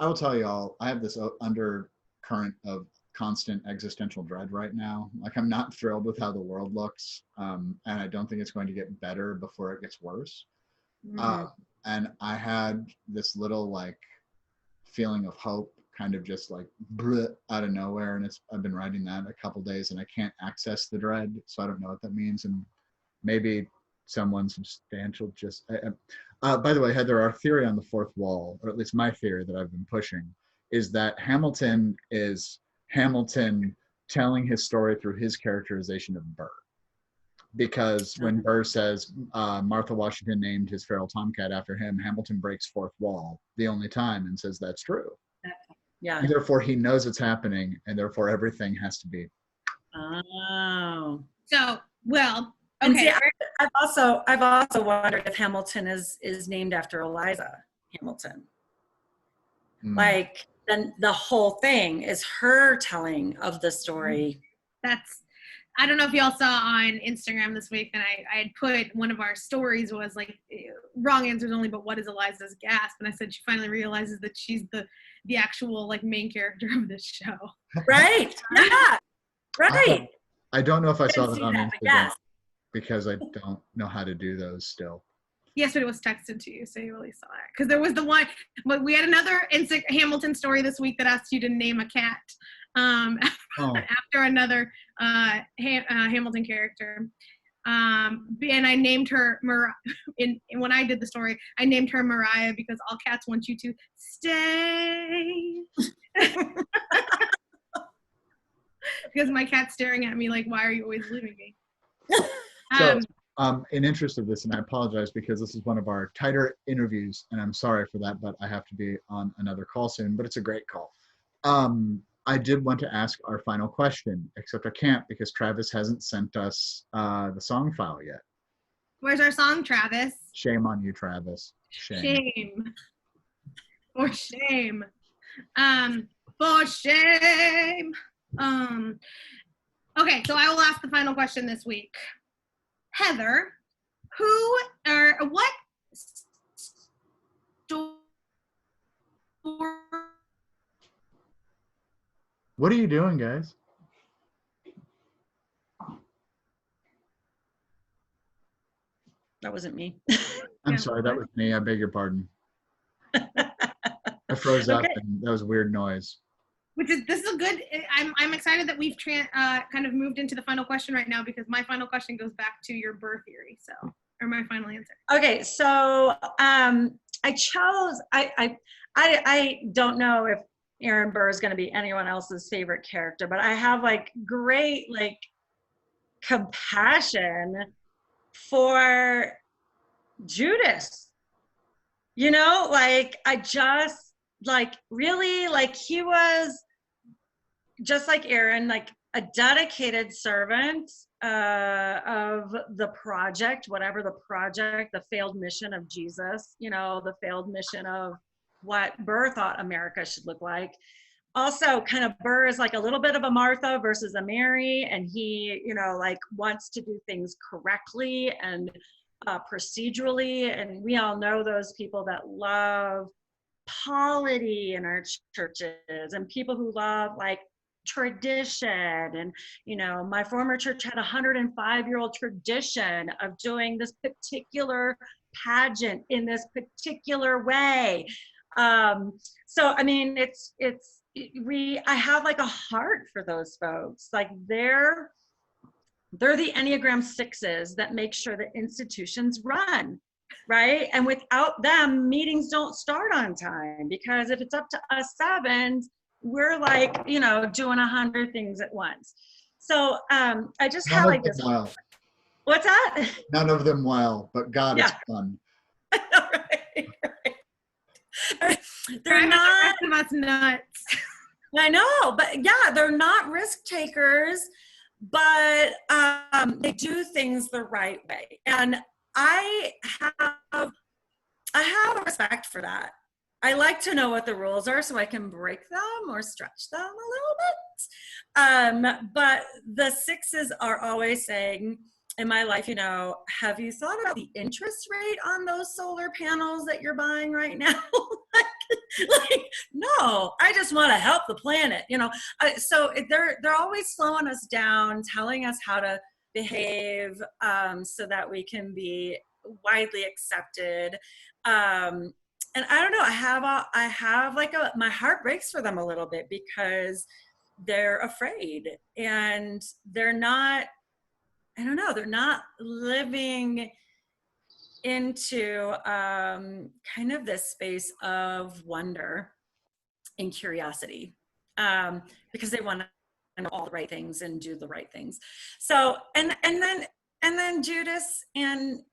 will tell you all, I have this undercurrent of constant existential dread right now. Like, I'm not thrilled with how the world looks, and I don't think it's going to get better before it gets worse. And I had this little feeling of hope kind of just out of nowhere, and I've been writing that a couple days, and I can't access the dread, so I don't know what that means. And maybe someone substantial just by the way, Heather, our theory on the fourth wall, or at least my theory that I've been pushing, is that Hamilton is Hamilton telling his story through his characterization of Burr. Because when Burr says Martha Washington named his feral tomcat after him, Hamilton breaks fourth wall the only time and says that's true. Yeah. And therefore he knows it's happening, and therefore everything has to be. Oh. So, well, okay. And see, I've also wondered if Hamilton is named after Eliza Hamilton. Then the whole thing is her telling of the story. I don't know if y'all saw on Instagram this week, and I had put one of our stories was wrong answers only, but what is Eliza's gasp? And I said she finally realizes that she's the actual main character of this show. Right. Yeah. Right. I don't know if I saw that on that, Instagram because I don't know how to do those still. Yes, but it was texted to you, so you really saw it. Because there was the one, but we had another Hamilton story this week that asked you to name a cat after another Hamilton character. And I named her Mariah. When I did the story, I named her Mariah because all cats want you to stay. Because my cat's staring at me like, why are you always leaving me? So, in interest of this, and I apologize because this is one of our tighter interviews, and I'm sorry for that, but I have to be on another call soon, but it's a great call. I did want to ask our final question, except I can't because Travis hasn't sent us the song file yet. Where's our song, Travis? Shame on you, Travis. Shame. For shame. For shame. Okay, so I will ask the final question this week. Heather, what story? What are you doing, guys? That wasn't me. I'm Yeah, sorry, that what? was me. I beg your pardon. I froze up, Okay. and that was a weird noise. This is a good. I'm excited that we've kind of moved into the final question right now, because my final question goes back to your Burr theory. So, or my final answer. Okay, so I chose. I don't know if Aaron Burr is going to be anyone else's favorite character, but I have like great like compassion for Judas. You know, like I just like really like he was just like Aaron, like a dedicated servant of the project, whatever the project, the failed mission of Jesus, you know, the failed mission of what Burr thought America should look like. Also, kind of Burr is like a little bit of a Martha versus a Mary, and he, you know, like wants to do things correctly and procedurally. And we all know those people that love polity in our churches and people who love like tradition. And you know, my former church had a 105-year-old tradition of doing this particular pageant in this particular way. So I mean, I have like a heart for those folks. Like they're the Enneagram sixes that make sure that institutions run, right? And without them, meetings don't start on time, because if it's up to us sevens, we're like, you know, doing 100 things at once. So I just None have of like them this. well. What's that? None of them well, but God, it's Yeah. fun. Right, right. They're Driving not. the rest of us nuts. I know, but yeah, they're not risk takers, but they do things the right way. And I have a respect for that. I like to know what the rules are so I can break them or stretch them a little bit. But the sixes are always saying in my life, you know, have you thought about the interest rate on those solar panels that you're buying right now? like, no, I just want to help the planet, you know. So they're always slowing us down, telling us how to behave so that we can be widely accepted. And I don't know, I have like my heart breaks for them a little bit, because they're afraid and they're not, I don't know, they're not living into kind of this space of wonder and curiosity, because they want to know all the right things and do the right things. So and then Judas and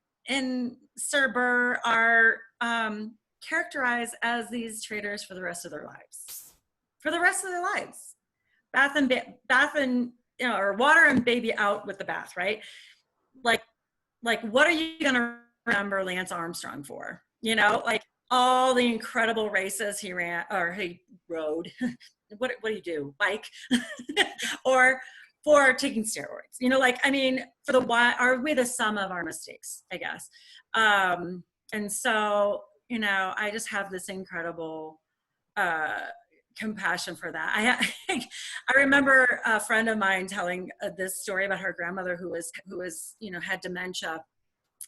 Sir Burr are characterized as these traitors for the rest of their lives. For the rest of their lives, bath and you know, or water and baby out with the bath, right? Like what are you gonna remember Lance Armstrong for? You know, like all the incredible races he ran or he rode. what do you do? Bike, or for taking steroids? You know, like I mean, for the why are we the sum of our mistakes? I guess. And so you know, I just have this incredible compassion for that. I remember a friend of mine telling this story about her grandmother who was you know, had dementia,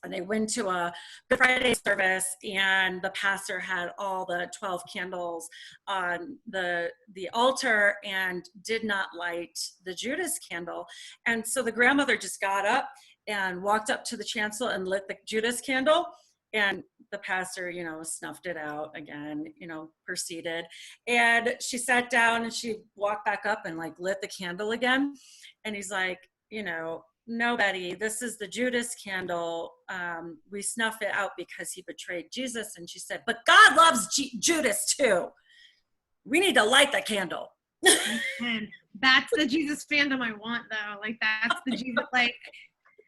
and they went to a Good Friday service, and the pastor had all the 12 candles on the altar and did not light the Judas candle. And so the grandmother just got up and walked up to the chancel and lit the Judas candle. And the pastor, you know, snuffed it out again, you know, proceeded. And she sat down and she walked back up and like lit the candle again. And he's like, you know, no, Betty, this is the Judas candle. We snuff it out because he betrayed Jesus. And she said, but God loves Judas too. We need to light the candle. And that's the Jesus fandom I want, though. Like that's the Jesus, like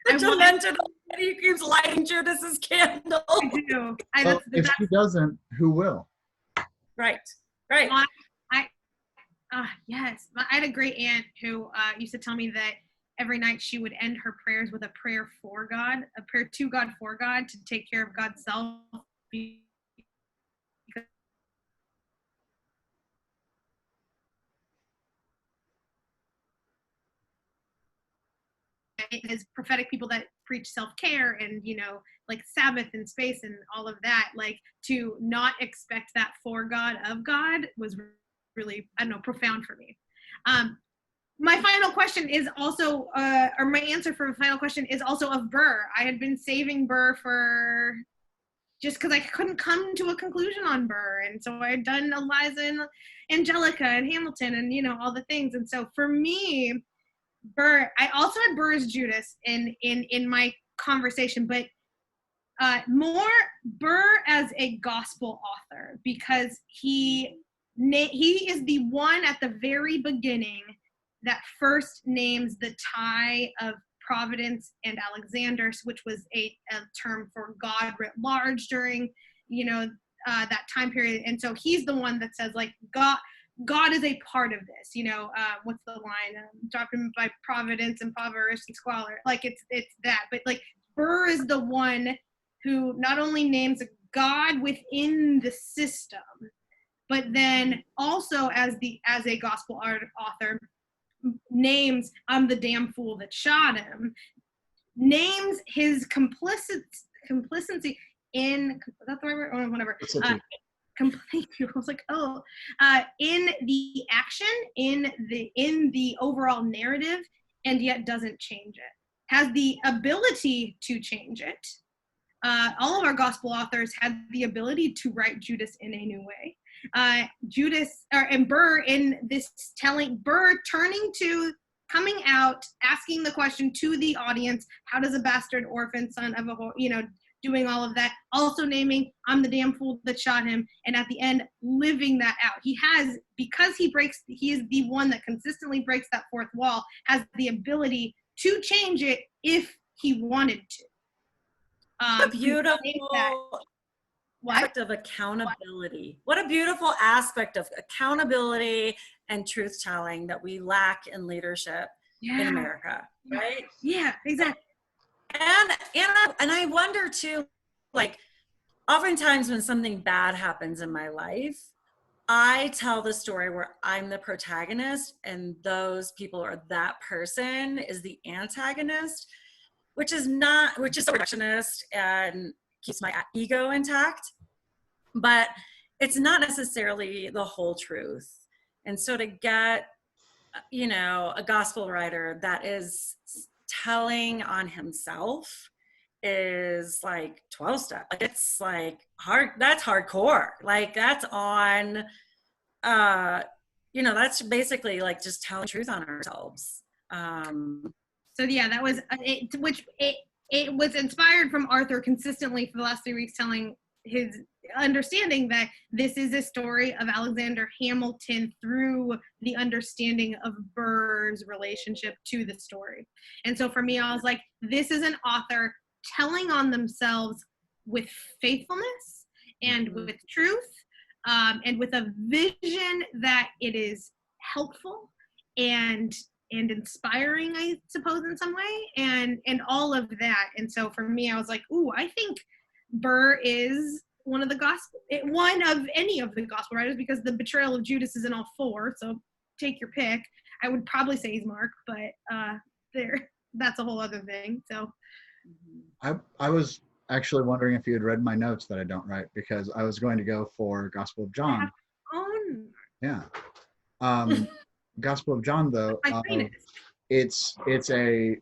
the demented lady keeps lighting Judas's candle. I do. Well, if she doesn't, who will? Right. Yes. I had a great aunt who used to tell me that every night she would end her prayers with a prayer for God, a prayer to God for God, to take care of God's self. as prophetic people that preach self-care and, like Sabbath and space and all of that, like to not expect that for God of God was really, I don't know, profound for me. My final question is also, or my answer for a final question is also of Burr. I had been saving Burr for just because I couldn't come to a conclusion on Burr. And so I had done Eliza and Angelica and Hamilton and, all the things. And so for me, Burr, I also had Burr as Judas in my conversation, but more Burr as a gospel author, because he is the one at the very beginning that first names the tie of Providence and Alexander, which was a term for God writ large during, that time period. And so he's the one that says, like, God is a part of this. What's the line? Dropped him by providence, impoverished and squalor. Like it's that. But like Burr is the one who not only names God within the system, but then also as a gospel author, names I'm the damn fool that shot him, names his complicity in, is that the right word? Oh, whatever. Completely. I was like, in the action, in the overall narrative, and yet doesn't change it. Has the ability to change it. All of our gospel authors had the ability to write Judas in a new way. And Burr in this Burr coming out, asking the question to the audience, how does a bastard orphan son of a, doing all of that, also naming, I'm the damn fool that shot him, and at the end, living that out. He has, because he is the one that consistently breaks that fourth wall, has the ability to change it if he wanted to. A beautiful aspect of accountability. What a beautiful aspect of accountability and truth-telling that we lack in leadership in America, right? Yeah, exactly. And I wonder too, like, oftentimes when something bad happens in my life, I tell the story where I'm the protagonist and those people, or that person is the antagonist, which is so reductionist and keeps my ego intact, but it's not necessarily the whole truth. And so to get, a gospel writer that is telling on himself is like 12 step. Like it's like hard, that's hardcore. Like that's on, that's basically like just telling truth on ourselves. So yeah, that was it was inspired from Arthur consistently for the last 3 weeks, telling his understanding that this is a story of Alexander Hamilton through the understanding of Burr's relationship to the story. And so for me, I was like, this is an author telling on themselves with faithfulness and with truth, and with a vision that it is helpful and inspiring, I suppose, in some way, and all of that. And so for me, I was like, ooh, I think Burr is one of any of the gospel writers, because the betrayal of Judas is in all four, so take your pick. I would probably say he's Mark, but that's a whole other thing. So I was actually wondering if you had read my notes that I don't write, because I was going to go for Gospel of John. Yeah. Gospel of John, though, it's a,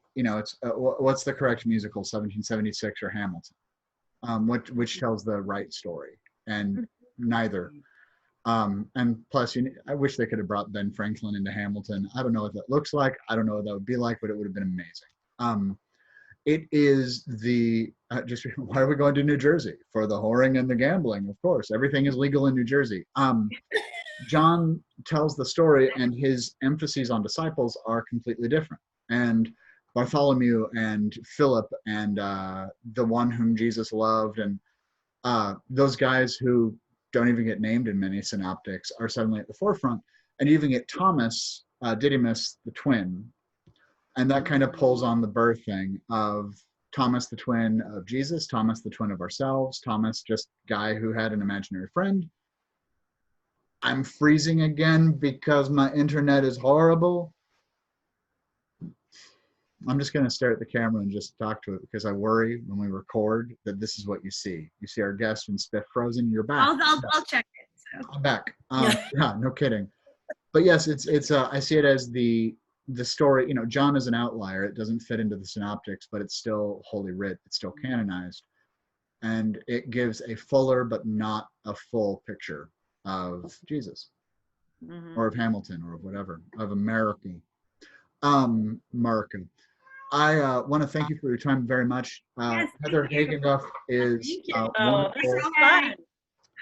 what's the correct musical, 1776 or Hamilton, which tells the right story, and neither. And plus, I wish they could have brought Ben Franklin into Hamilton. I don't know what that looks like. I don't know what that would be like, but it would have been amazing. It is just why are we going to New Jersey? For the whoring and the gambling, of course. Everything is legal in New Jersey. John tells the story, and his emphases on disciples are completely different. And Bartholomew and Philip and the one whom Jesus loved, and those guys who don't even get named in many synoptics are suddenly at the forefront. And you even get Thomas, Didymus, the twin. And that kind of pulls on the Burr thing of Thomas, the twin of Jesus, Thomas, the twin of ourselves, Thomas, just guy who had an imaginary friend. I'm freezing again because my internet is horrible. I'm just going to stare at the camera and just talk to it because I worry when we record that this is what you see. You see our guest and Spiff frozen. You're back. I'll check it. So. I'm back. Yeah. Yeah, no kidding. But yes, I see it as the story. You know, John is an outlier. It doesn't fit into the synoptics, but it's still Holy Writ. It's still canonized, and it gives a fuller but not a full picture of Jesus or of Hamilton or of whatever of America. America. I want to thank you for your time very much. Yes, Heather thank you. Haginduff is Thank you. wonderful. This is fun.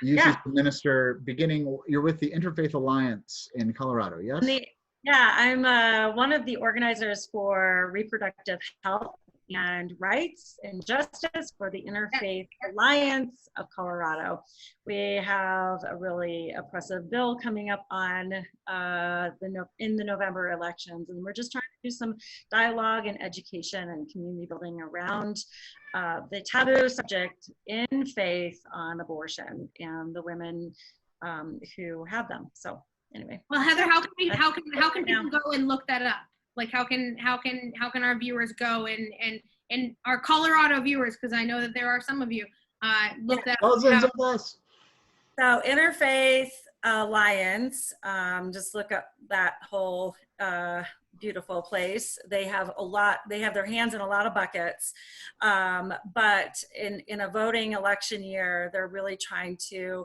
UC minister beginning. You're with the Interfaith Alliance in Colorado, yes? Yeah, I'm one of the organizers for reproductive health and rights and justice for the Interfaith Alliance of Colorado. We have a really oppressive bill coming up on in the November elections, and we're just trying to do some dialogue and education and community building around the taboo subject in faith on abortion and the women who have them. So anyway. Well, Heather, how can people go and look that up? Like how can our viewers go and our Colorado viewers, because I know that there are some of you, look that Dozens up. of us. So Interfaith Alliance, just look up that whole beautiful place. They have their hands in a lot of buckets, but in a voting election year, they're really trying to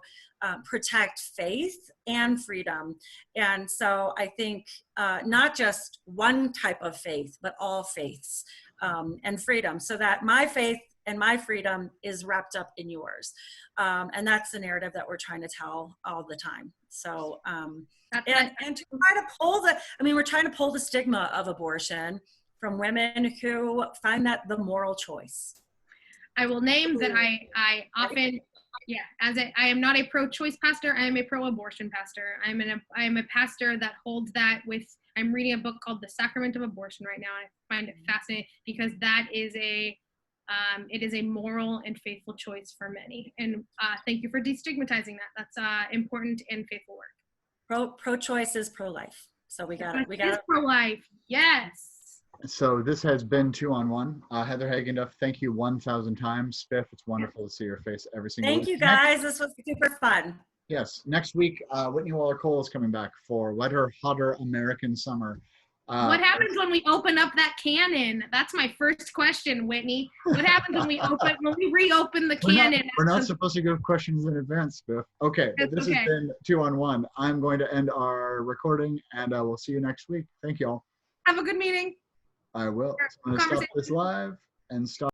protect faith and freedom. And so I think not just one type of faith, but all faiths and freedom, so that my faith and my freedom is wrapped up in yours. And that's the narrative that we're trying to tell all the time. So, and to try to we're trying to pull the stigma of abortion from women who find that the moral choice. I will name that I often, I am not a pro-choice pastor. I am a pro-abortion pastor. I am a pastor that holds that with. I'm reading a book called The Sacrament of Abortion right now. I find it fascinating because that is it is a moral and faithful choice for many. And thank you for destigmatizing that. That's important and faithful work. Pro-choice is pro-life. So we got it. Pro-life. Yes. So this has been 2 on 1. Heather Haginduff, thank you 1,000 times. Spiff, it's wonderful to see your face every single week. Thank you guys. This was super fun. Yes. Next week, Whitney Waller-Cole is coming back for Wetter, Hotter American Summer. What happens when we open up that cannon? That's my first question, Whitney. What happens when we reopen the cannon? We're not supposed to give questions in advance, Spiff. Okay, but this has been 2 on 1. I'm going to end our recording, and we'll see you next week. Thank you all. Have a good meeting. I will. I'm going to stop this live and stop.